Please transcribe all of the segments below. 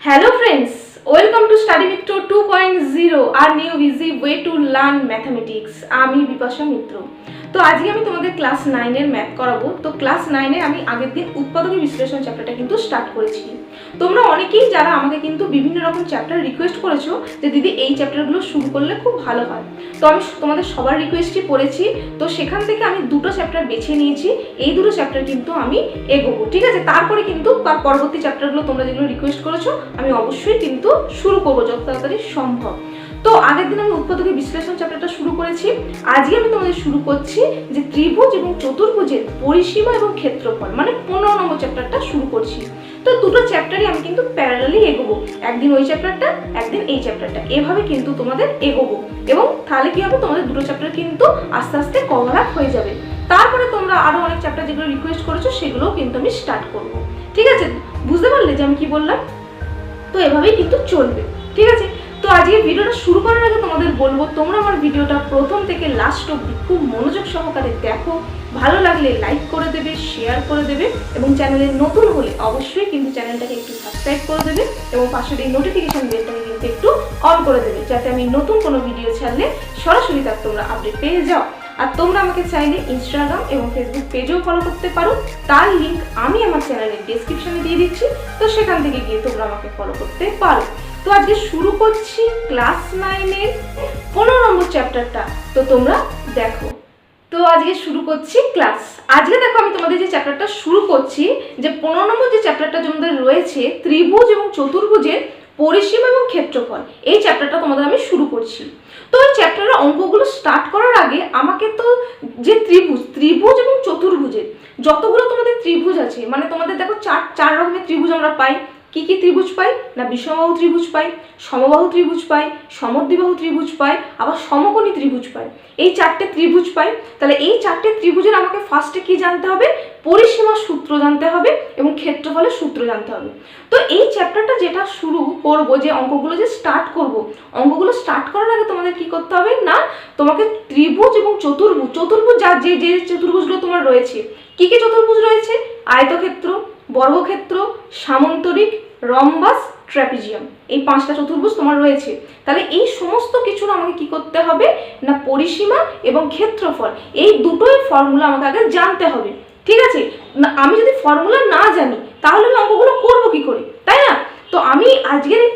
Hello friends, welcome to Study Mitro 2.0, our new easy way to learn mathematics. আমি বিপাশা মিত্র। তো আজকে আমি তোমাদের ক্লাস 9 এর ম্যাথ করাবো। তো ক্লাস 9 এ আমি আগের দিন উৎপাদক বিশ্লেষণ চ্যাপ্টারটা কিন্তু স্টার্ট করেছি। তোমরা অনেকেই যারা আমাকে কিন্তু বিভিন্ন রকম চ্যাপ্টার রিকোয়েস্ট করেছো যে দিদি এই চ্যাপ্টারগুলো শুরু করলে খুব ভালো হয়। তো আমি তোমাদের সবার রিকোয়েস্টই পড়েছি। তো সেখান থেকে আমি দুটো চ্যাপ্টার বেছে নিয়েছি। এই দুটো চ্যাপ্টার কিন্তু আমি এগোবো, ঠিক আছে? তারপরে কিন্তু পরবর্তী চ্যাপ্টারগুলো তোমরা যেগুলো রিকোয়েস্ট করেছো আমি অবশ্যই কিন্তু শুরু করবো যত তাড়াতাড়ি সম্ভব। তো আগের দিন আমি উৎপাদকের বিশ্লেষণ চ্যাপ্টারটা শুরু করেছি। আজকে আমি তোমাদের শুরু করছি যে ত্রিভুজ এবং চতুর্ভুজের পরিসীমা এবং ক্ষেত্রফল, মানে 15 নম্বর চ্যাপ্টারটা শুরু করছি। তো দুটো চ্যাপ্টারই আমি কিন্তু প্যারালালি এগোবো, একদিন ওই চ্যাপ্টারটা একদিন এই চ্যাপ্টারটা, এভাবে কিন্তু তোমাদের এগোবো। এবং তাহলে কি হবে, তোমাদের দুটো চ্যাপ্টার কিন্তু আস্তে আস্তে কভার আপ হয়ে যাবে। তারপরে তোমরা আরো অনেক চ্যাপ্টার যেগুলো রিকোয়েস্ট করেছো সেগুলোও কিন্তু আমি স্টার্ট করবো, ঠিক আছে? বুঝতে পারলে যে আমি কি বললাম? তো এভাবেই কিন্তু চলবে, ঠিক আছে? তো আজকে ভিডিওটা শুরু করার আগে তোমাদের বলবো, তোমরা আমার ভিডিওটা প্রথম থেকে লাস্ট অবধি খুব মনোযোগ সহকারে দেখো। ভালো লাগলে লাইক করে দেবে, শেয়ার করে দেবে, এবং চ্যানেলে নতুন হলে অবশ্যই কিন্তু চ্যানেলটাকে একটু সাবস্ক্রাইব করে দেবে, এবং পাশে এই নোটিফিকেশন বেলটাকে কিন্তু একটু অন করে দেবে, যাতে আমি নতুন কোনো ভিডিও ছাড়লে সরাসরি তার তোমরা আপডেট পেয়ে যাও। আর তোমরা আমাকে চাইলে ইনস্টাগ্রাম এবং ফেসবুক পেজেও ফলো করতে পারো, তার লিঙ্ক আমি আমার চ্যানেলের ডেসক্রিপশনে দিয়ে দিচ্ছি। তো সেখান থেকে গিয়ে তোমরা আমাকে ফলো করতে পারো। তো আজকে শুরু করছি ক্লাস 9 এর 15 নম্বর চ্যাপ্টারটা। তো তোমরা দেখো। তো আজকে শুরু করছি ক্লাস। আজকে দেখো আমি তোমাদের যে চ্যাপ্টারটা শুরু করছি, যে 15 নম্বর যে চ্যাপ্টারটা তোমাদের রয়েছে ত্রিভুজ এবং চতুর্ভুজের পরিসীমা এবং ক্ষেত্রফল, এই চ্যাপ্টারটা তোমাদের আমি শুরু করছি। তো এই চ্যাপ্টারের অঙ্কগুলো স্টার্ট করার আগে আমাকে তো যে ত্রিভুজ এবং চতুর্ভুজের যতগুলো তোমাদের ত্রিভুজ আছে, মানে তোমাদের দেখো চার রকমের ত্রিভুজ আমরা পাই। কি কি ত্রিভুজ পাই না, বিষমবাহু ত্রিভুজ পাই, সমবাহু ত্রিভুজ পাই, সমদ্বিবাহু ত্রিভুজ পাই, আবার সমকোণী ত্রিভুজ পাই। এই চারটে ত্রিভুজ পাই। তাহলে এই চারটে ত্রিভুজের আমাকে ফার্স্টে কি জানতে হবে? পরিসীমার সূত্র জানতে হবে এবং ক্ষেত্রফলের সূত্র জানতে হবে। তো এই চ্যাপ্টারটা যেটা শুরু করব, যে অঙ্কগুলো যে স্টার্ট করব, অঙ্কগুলো স্টার্ট করার আগে তোমাদের কি করতে হবে না, তোমাকে ত্রিভুজ এবং চতুর্ভুজ যা যে যে চতুর্ভুজগুলো তোমার রয়েছে, কি কি চতুর্ভুজ রয়েছে? আয়তক্ষেত্র, বর্গক্ষেত্র, সামন্তরিক, রম্বাস, ট্র্যাপিজিয়াম, এই 5টা চতুর্ভুজ তোমার রয়েছে। তাহলে এই সমস্ত কিছুর আমাকে কি করতে হবে না, পরিসীমা এবং ক্ষেত্রফল, এই দুটোই ফর্মুলা আমাকে আগে জানতে হবে, ঠিক আছে? না আমি যদি ফর্মুলা না জানি তাহলে আমি অঙ্কগুলো করবো কি করে, তাই না? তো আমি আজকের এই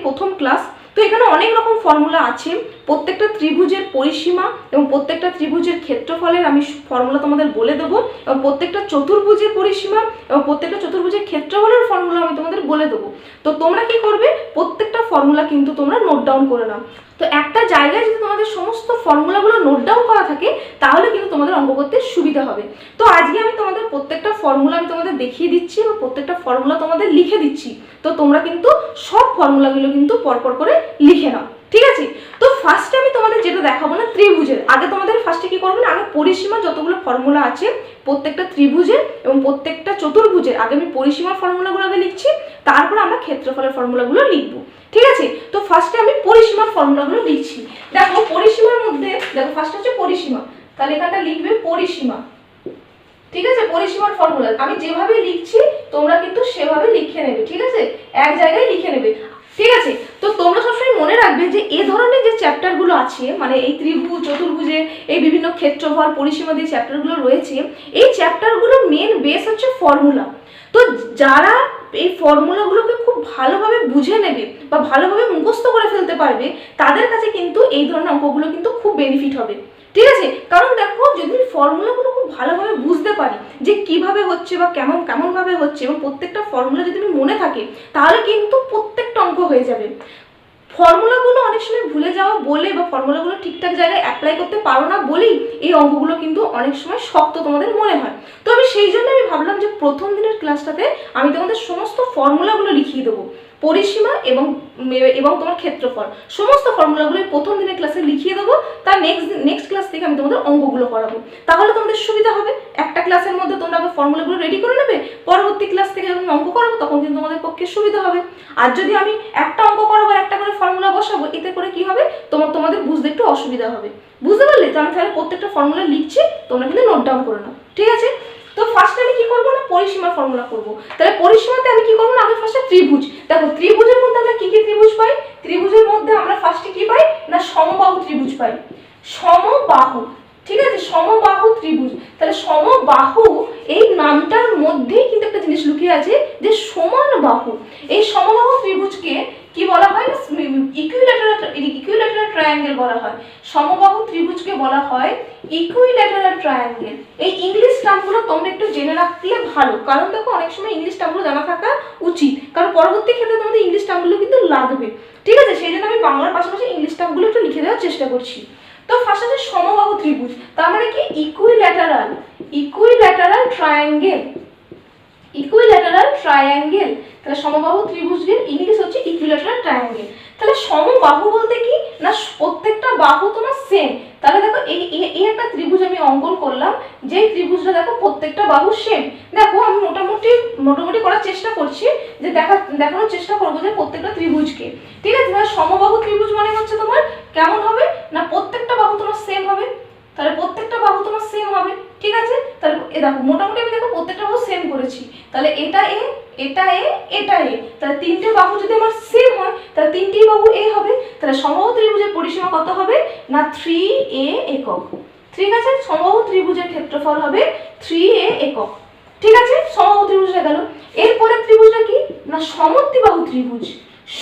প্রথম ক্লাস। তো এখানে অনেক রকম ফর্মুলা আছে। প্রত্যেকটা ত্রিভুজের পরিসীমা এবং প্রত্যেকটা ত্রিভুজের ক্ষেত্রফলের আমি ফর্মুলা তোমাদের বলে দেবো, এবং প্রত্যেকটা চতুর্ভুজের পরিসীমা এবং প্রত্যেকটা চতুর্ভুজের ক্ষেত্রফলের ফর্মুলা আমি তোমাদের বলে দেবো। তো তোমরা কি করবে, প্রত্যেকটা ফর্মুলা কিন্তু তোমরা নোট ডাউন করে নাও। তো একটা জায়গায় যদি তোমাদের সমস্ত ফর্মুলাগুলো নোট ডাউন করা থাকে তাহলে কিন্তু তোমাদের অঙ্ক করতে সুবিধা হবে। তো আজকে আমি তোমাদের প্রত্যেকটা ফর্মুলা আমি তোমাদের দেখিয়ে দিচ্ছি এবং প্রত্যেকটা ফর্মুলা তোমাদের লিখে দিচ্ছি। তো তোমরা কিন্তু সব ফর্মুলাগুলো কিন্তু পরপর করে লিখে নাও, ঠিক আছে? তো ফার্স্টে আমি তোমাদের যেটা দেখাবো না ত্রিভুজের, আগে তোমাদের ফার্স্টে কি করবো না, আগে পরিসীমা যতগুলো ফর্মুলা আছে প্রত্যেকটা ত্রিভুজের এবং প্রত্যেকটা চতুর্ভুজের আগে আমি পরিসীমার ফর্মুলাগুলো আগে লিখছি, তারপর আমরা ক্ষেত্রফলের ফর্মুলাগুলো লিখবো, ঠিক আছে? তো ফার্স্টে আমি পরিসীমার ফর্মুলাগুলো লিখছি। দেখো পরিসীমার মধ্যে দেখো ফার্স্ট হচ্ছে পরিসীমা, তাহলে এখানটা লিখবে পরিসীমা, ঠিক আছে? পরিসীমার ফর্মুলা আমি যেভাবে লিখছি তোমরা কিন্তু সেভাবে লিখে নেবে, ঠিক আছে? এক জায়গায় লিখে নেবে, ঠিক আছে? তো তোমরা সবসময় মনে রাখবে যে এ ধরনের যে চ্যাপ্টারগুলো আছে, মানে এই ত্রিভুজ চতুর্ভুজে এই বিভিন্ন ক্ষেত্রফল পরিসীমা যে চ্যাপ্টারগুলো রয়েছে, এই চ্যাপ্টারগুলোর মেন বেস হচ্ছে ফর্মুলা। তো যারা এই ফর্মুলাগুলোকে খুব ভালোভাবে বুঝে নেবে বা ভালোভাবে মুখস্থ করে ফেলতে পারবে, তাদের কাছে কিন্তু এই ধরনের অঙ্কগুলো কিন্তু খুব বেনিফিট হবে, ঠিক আছে? কারণ দেখো যদি ফর্মুলাগুলো খুব ভালোভাবে বুঝতে পারি যে কিভাবে হচ্ছে বা কেমন ভাবে হচ্ছে, এবং প্রত্যেকটা ফর্মুলা যদি মনে থাকে তাহলে কিন্তু প্রত্যেকটা অঙ্ক হয়ে যাবে। ফর্মুলাগুলো অনেক সময় ভুলে যাওয়া বলে বা ফর্মুলাগুলো ঠিকঠাক জায়গায় অ্যাপ্লাই করতে পারো না বলেই এই অঙ্কগুলো কিন্তু অনেক সময় শক্ত তোমাদের মনে হয়। তো আমি সেই জন্য আমি ভাবলাম যে প্রথম দিনের ক্লাসটাতে আমি তোমাদের সমস্ত ফর্মুলাগুলো লিখিয়ে দেবো, পরিসীমা এবং তোমার ক্ষেত্রফল, সমস্ত ফর্মুলাগুলো প্রথম দিনের ক্লাসে লিখিয়ে দেবো। তার নেক্সট ক্লাস থেকে আমি তোমাদের অঙ্কগুলো করাবো, তাহলে তোমাদের সুবিধা হবে। একটা ক্লাসের মধ্যে তোমরা আবার ফর্মুলাগুলো রেডি করে নেবে, পরবর্তী ক্লাস থেকে যখন অঙ্ক করাবো তখন কিন্তু তোমাদের পক্ষে সুবিধা হবে। আর যদি আমি একটা অঙ্ক করাবো একটা করে ফর্মুলা বসাবো, এতে করে কি হবে, তোমাদের বুঝতে একটু অসুবিধা হবে, বুঝতে পারলে? তো আমি তাহলে প্রত্যেকটা ফর্মুলা লিখছি, তোমরা কিন্তু নোট ডাউন করে নাও, ঠিক আছে? তো ফার্স্টে আমি কি করবো না পরিসীমার ফর্মুলা করব। তাহলে পরিসীমাতে আমি কি করবো না আগে ফার্স্টে ত্রিভুজ। দেখো ত্রিভুজের মধ্যে আমরা কি কি ত্রিভুজ পাই? ত্রিভুজের মধ্যে আমরা ফার্স্টে কি পাই না সমবাহু ত্রিভুজ পাই। সমবাহু, ঠিক আছে, সমবাহু ত্রিভুজ। তাহলে সমবাহু এই নামটার মধ্যেই কিন্তু একটা জিনিস লুকিয়ে আছে যে সমান বাহু। এই সমবাহু ত্রিভুজকে কি বলা হয়? ইকুইল্যাটারাল ট্রায়াঙ্গেল বলা হয়। সমবাহু ত্রিভুজকে বলা হয় ইকুইল্যাটারাল ট্রায়াঙ্গেল। এই ইংলিশ টার্মগুলো তোমরা একটু জেনে রাখলে ভালো, কারণ দেখো অনেক সময় ইংলিশ টার্মগুলো জানা থাকা উচিত, কারণ পরবর্তী ক্ষেত্রে তোমাদের ইংলিশ টার্মগুলো কিন্তু লাগবে, ঠিক আছে? সেই জন্য আমি বাংলার পাশাপাশি ইংলিশ টার্মগুলো একটু লিখে দেওয়ার চেষ্টা করছি। তো ফার্স্ট আছে সমবাহু ত্রিভুজ, তার মানে কি ইকুইল্যাটারাল ট্রায়াঙ্গেল। ইকুইল্যাটারাল ট্রায়াঙ্গেল, তাহলে সমবাহু ত্রিভুজের ইংলিশ হচ্ছে ইকুইল্যাটারাল ট্রায়াঙ্গেল। তাহলে সমবাহু বলতে কি না প্রত্যেকটা বাহু তোমার সেম। তাহলে দেখো এই একটা ত্রিভুজ আমি অঙ্কন করলাম, যেই ত্রিভুজটা দেখো প্রত্যেকটা বাহু সেম। দেখো আমি মোটামুটি করার চেষ্টা করছি যে দেখানোর চেষ্টা করবো যে প্রত্যেকটা ত্রিভুজকে, ঠিক আছে? তাহলে সমবাহু ত্রিভুজ মানে হচ্ছে তোমার কেমন হবে না প্রত্যেকটা বাহু তোমার সেম হবে। তাহলে প্রত্যেকটা বাহু তোমার সেম হবে, ঠিক আছে? তাহলে দেখো মোটামুটি আমি দেখো প্রত্যেকটা বাহু সেম করেছি। তাহলে এটা এ, এটা এ, এটা এ, তাহলে তিনটে বাহু যদি আমার সেম হয় তাহলে তিনটেই বাহু এ হবে। তাহলে সমবাহু ত্রিভুজের পরিসীমা কত হবে না 3a একক, ঠিক আছে? সমবাহু ত্রিভুজের ক্ষেত্রফল হবে 3a একক, ঠিক আছে? সমবাহু ত্রিভুজ হয়ে গেল। এরপরে ত্রিভুজটা কি না সমদ্বিবাহু ত্রিভুজ।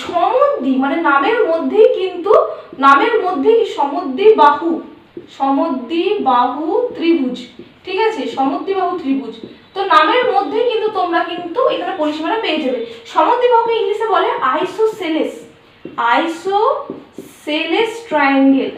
সমদ্বি মানে নামের মধ্যেই কি সমদ্বিবাহু ত্রিভুজ, ঠিক আছে? সমদ্বিবাহু ত্রিভুজ, তো নামের মধ্যেই কিন্তু তোমরা কিন্তু এখানে পরিসীমাটা পেয়ে যাবে। সমদ্বিবাহুকে ইংলিশে বলে আইসোসেলেস ট্রায়াঙ্গেল,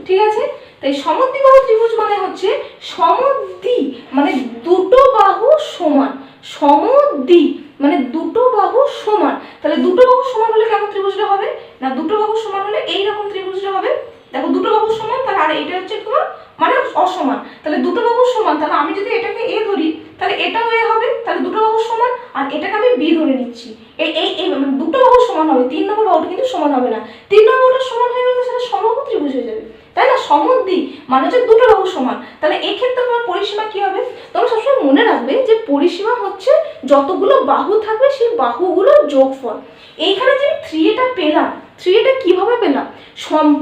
ঠিক আছে? তাই সমদ্বিবাহু ত্রিভুজ মানে হচ্ছে সমদ্বি মানে দুটো বাহু সমান, সমদ্বি মানে দুটো বাহু সমান। তাহলে দুটো বাহু সমান হলে কেমন ত্রিভুজটা হবে না দুটো বাহু সমান হলে এইরকম ত্রিভুজটা হবে। দেখো দুটো বাহু সমান, তাহলে আর এটা হচ্ছে তোমার মানে অসমান। তাহলে দুটো বাহু সমান, তাহলে আমি যদি এটাকে এ ধরি তাহলে এটাও এ হবে, তাহলে দুটো বাহু সমান। আর এটাকে আমি বি ধরে নিচ্ছি, এই দুটো বাহু সমান হবে, 3 নম্বর বাহুটা কিন্তু সমান হবে না। 3 নম্বর বাহুটা সমান হয়ে গেলে সেটা সমবাহু ত্রিভুজ হয়ে যাবে, তাই না? সমদ্বি মানে হচ্ছে দুটো বাহু সমান। তাহলে এই ক্ষেত্রে তোমার পরিসীমা কি হবে? তোমরা সবসময় মনে রাখবে যে পরিসীমা হচ্ছে যতগুলো বাহু থাকবে সেই বাহুগুলোর যোগফল। এইখানে যে 3a পেলাম, 3a কিভাবে পেলাম?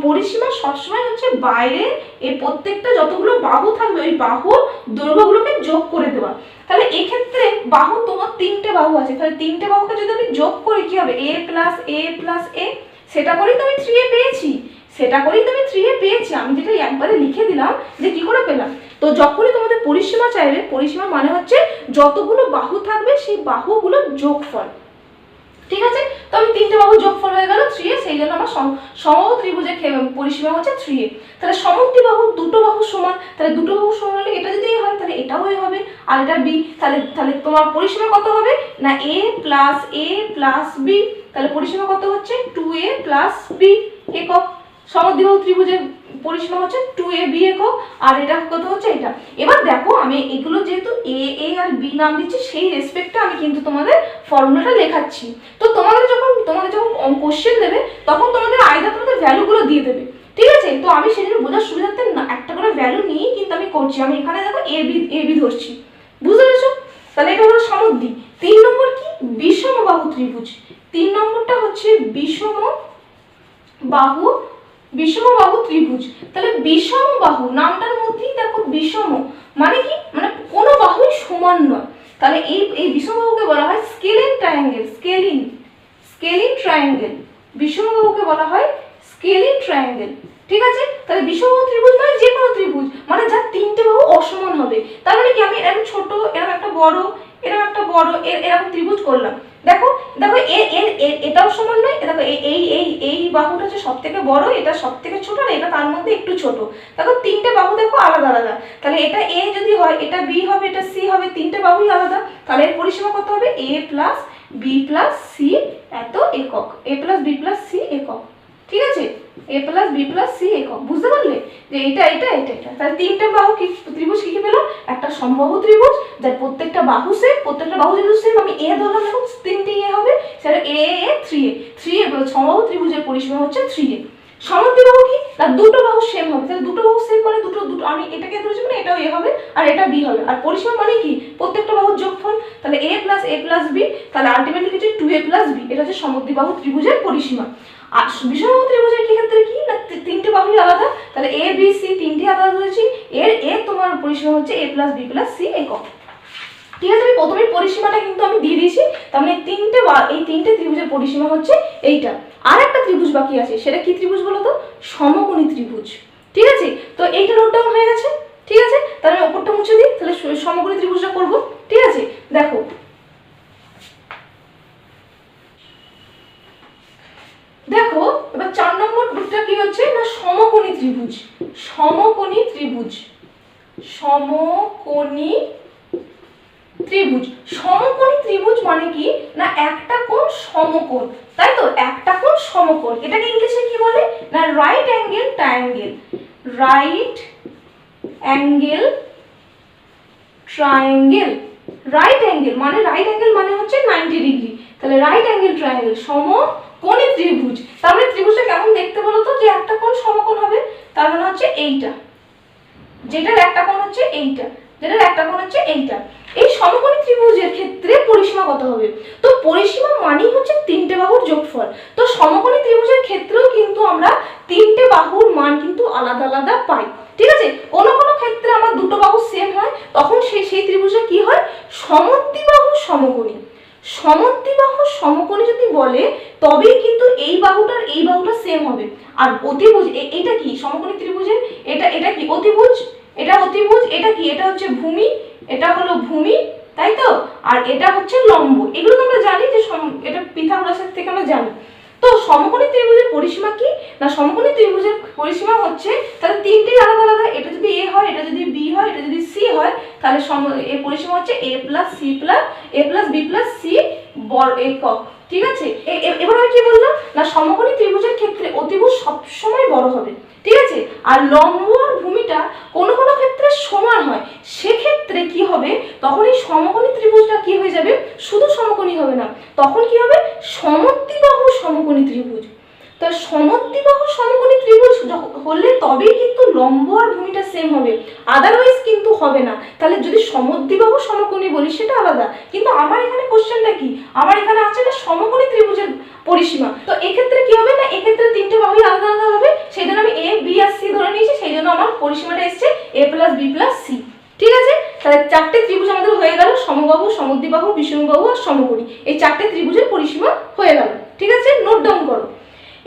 পরিসীমা সবসময় হচ্ছে বাইরে এই প্রত্যেকটা যতগুলো বাহু থাকবে ওই বাহুর দৈর্ঘ্যগুলোকে যোগ করে দেওয়া। তাহলে এই ক্ষেত্রে বাহু তোমার 3টে বাহু আছে, তাহলে 3টে বাহুকে যদি আমি যোগ করি কি হবে? a প্লাস a, সেটা করেই তো আমি 3a পেয়েছি। আমি যেটা একবারে লিখে দিলাম যে কি করে পেলাম। তো যখনই তোমাদের পরিসীমা চাইবে, পরিসীমা মানে হচ্ছে যতগুলো বাহু থাকবে সেই বাহুগুলোর যোগফল, ঠিক আছে? তো আমি 3টে বাহু যোগফল হয়ে গেল 3a, সেই জন্য আমার সমবাহু ত্রিভুজের পরিসীমা হচ্ছে 3a। তাহলে সমদ্বিবাহু দুটো বাহু সমান, তাহলে দুটো বাহু সমান হলে এটা যদি হয় তাহলে এটাও এ হবে আর এটা b। তাহলে তোমার পরিসীমা কত হবে না a প্লাস b, তাহলে পরিসীমা কত হচ্ছে 2a প্লাস b একক। সমদ্বিবাহু ত্রিভুজের পরিসীমা হচ্ছে 2ab একক, আর এটা কত হচ্ছে এটা। এবার দেখো আমি এগুলো যেহেতু a আর b নাম দিচ্ছি সেই রেসপেক্টে আমি কিন্তু তোমাদের ফর্মুলাটা লেখাচ্ছি। তো তোমাদের যখন কোশ্চেন দেবে তখন তোমাদের ভ্যালুগুলো দিয়ে দেবে, ঠিক আছে? তো আমি সেজন্য বোঝার সুবিধার্থে একটা করে ভ্যালু নিয়েই কিন্তু আমি করছি। আমি এখানে দেখো ab ধরছি, বুঝতে পেরেছো? তাহলে এটা হলো সমদ্বি। 3 নম্বর কি বিষমবাহু ত্রিভুজ। 3 নম্বরটা হচ্ছে বিষমবাহু ত্রিভুজ। তাহলে বিষমবাহু নামটার মধ্যেই দেখো বিষম মানে কি মানে কোনো বাহুই সমান নয়। তাহলে এই বিষমবাহুকে বলা হয় স্কেলিন ট্রায়াঙ্গেল। বিষমবাহুকে বলা হয় স্কেলিন ট্রায়াঙ্গেল, ঠিক আছে? তাহলে বিষমবাহু ত্রিভুজ মানে যে কোনো ত্রিভুজ মানে যার 3টে বাহু অসমান হবে। তার মানে কি আমি এরকম ছোট এরকম একটা বড় এরকম ত্রিভুজ করলাম। দেখো এটাও সমান নয়, দেখো এই বাহুটা হচ্ছে সবথেকে বড়, এটা সবথেকে ছোট, আর এটা তার মধ্যে একটু ছোট। দেখো 3টে বাহু দেখো আলাদা। তাহলে এটা a যদি হয় এটা b হবে, এটা c হবে, 3টে বাহুই আলাদা। তাহলে এর পরিসীমা কত হবে a plus b plus c এত একক, a plus b plus c একক, ঠিক আছে? a plus b plus c একক, বুঝতে পারলে যে এটা। তাহলে 3টে বাহু কি ত্রিভুজ কি পেলাম? একটা সমবাহু ত্রিভুজ যার প্রত্যেকটা বাহু সেম, প্রত্যেকটা বাহু যেহেতু সেম আমি a ধরলাম, দেখো 3টে a হবে, সেটা a 3a সমবাহু ত্রিভুজের পরিসীমা হচ্ছে 3a। সমদ্বিবাহু কি না দুটো বাহু সেম হবে, তাহলে দুটো বাহু সেম মানে দুটো দুটো আমি এটাকে ধরেছি মানে এটাও এ হবে আর এটা বি হবে। আর পরিসীমা মানে কি প্রত্যেকটা বাহুর যোগফল, তাহলে a প্লাস বি, তাহলে আলটিমেটলি কিছু 2a প্লাস বি, এটা হচ্ছে সমদ্বিবাহু ত্রিভুজের পরিসীমা। আর বিষমবাহু ত্রিভুজের কি ক্ষেত্রে কি না তিনটে বাহুই আলাদা, তাহলে এ বি সি তিনটে আলাদা ধরেছি, এর তোমার পরিসীমা হচ্ছে a plus B plus C একক। ঠিক আছে, আমি প্রথমেই পরিসীমাটা কিন্তু আমি দিয়ে দিয়েছি, তার মানে এই তিনটে ত্রিভুজের পরিসীমা হচ্ছে এইটা। আর একটা ত্রিভুজ বাকি আছে, সেটা কি ত্রিভুজ বলো তো, সমকোণী ত্রিভুজ। ঠিক আছে, তো এইটা নোট ডাউন হয়ে গেছে। ঠিক আছে, তাহলে আমি ওপরটা মুছে দিই, তাহলে সমকোণী ত্রিভুজটা করব। ঠিক আছে, দেখো দেখো এবার 4 নম্বর রূপটা কি হচ্ছে না সমকোণী ত্রিভুজ। সমকোণী ত্রিভুজ, সমকোণী ত্রিভুজ। সমকোণী ত্রিভুজ মানে কি না একটা কোণ সমকোণ, তাই তো, একটা কোণ সমকোণ। এটাকে ইংলিশে কি বলে না right angle triangle. Right angle triangle. Right angle মানে হচ্ছে 90 ডিগ্রি, তাহলে রাইট অ্যাঙ্গেল ট্রায়াঙ্গেল সমকোণী ত্রিভুজ। তার মানে ত্রিভুজটা কেমন দেখতে বলো তো, যে একটা কোণ সমকোণ হবে, তার মানে হচ্ছে এইটা, যেটার একটা কোণ হচ্ছে এইটা, যেটার একটা কোণ হচ্ছে এইটা। এই সমকোণী ত্রিভুজের ক্ষেত্রে পরিসীমা কত হবে, তো পরিসীমা মানেই হচ্ছে তিনটে বাহুর যোগফল। তো সমকোণী ত্রিভুজের ক্ষেত্রেও কিন্তু আমরা তিনটে বাহুর মান কিন্তু আলাদা আলাদা পাই। ঠিক আছে, কোনো কোনো ক্ষেত্রে আমার দুটো বাহু সেম হয়, তখন সেই ত্রিভুজে কি হয় সমদ্বিবাহু সমকোণী। সমদ্বিবাহু সমকোণী যদি বলে তবেই কিন্তু এই বাহুটা সেম হবে। আর অতিভুজ এটা কি সমকোণী ত্রিভুজের, এটা কি অতিভুজ, এটা অতিভুজ, এটা কি এটা হচ্ছে ভূমি, এটা হলো ভূমি, তাই তো, আর এটা হচ্ছে লম্ব। এগুলো তো আমরা জানি যে এটা পিথাগোরাসের থেকে আমরা জানি। তো সমকোণী ত্রিভুজের পরিসীমা কি না সমকোণী ত্রিভুজের পরিসীমা হচ্ছে তাহলে তিনটেই আলাদা আলাদা, এটা যদি a হয়, এটা যদি b হয়, এটা যদি c হয়, তাহলে এর পরিসীমা হচ্ছে a plus b plus c একক। ঠিক আছে, এবার আমি কি বললাম না সমকোণী ত্রিভুজের ক্ষেত্রে অতিভুজ সবসময় বড় হবে। ঠিক আছে, আর লম্ব আর ভূমিটা কোনো কোনো ক্ষেত্রে সমান হয়, সেক্ষেত্রে কি হবে তখন এই সমকোণী ত্রিভুজটা কি হয়ে যাবে, শুধু সমকোণী হবে না, তখন কি হবে সমদ্বিবাহু সমকোণী ত্রিভুজ। তো সমদ্বিবাহু সমকোণী ত্রিভুজ হলে তবেই কিন্তু লম্ব আর ভূমিটা সেম হবে, আদারওয়াইজ কিন্তু হবে না। তাহলে যদি সমদ্বিবাহু সমকোণী বলি সেটা আলাদা, কিন্তু আমার এখানে কোশ্চেনটা কি, আমার এখানে আছে না সমকোণী ত্রিভুজের পরিসীমা। তো এক্ষেত্রে কি হবে না এক্ষেত্রে তিনটে বাহুই আলাদা আলাদা হবে, সেই জন্য আমি a b আর c ধরে নিয়েছি, সেই জন্য আমার পরিসীমাটা এসেছে a plus b plus c। ঠিক আছে, তাহলে চারটে ত্রিভুজ আমাদের হয়ে গেল, সমবাহু সমদ্বিবাহু বিষমবাহু আর সমকোণী। এই চারটে ত্রিভুজের পরিসীমা হয়ে গেল। ঠিক আছে, নোট ডাউন করো।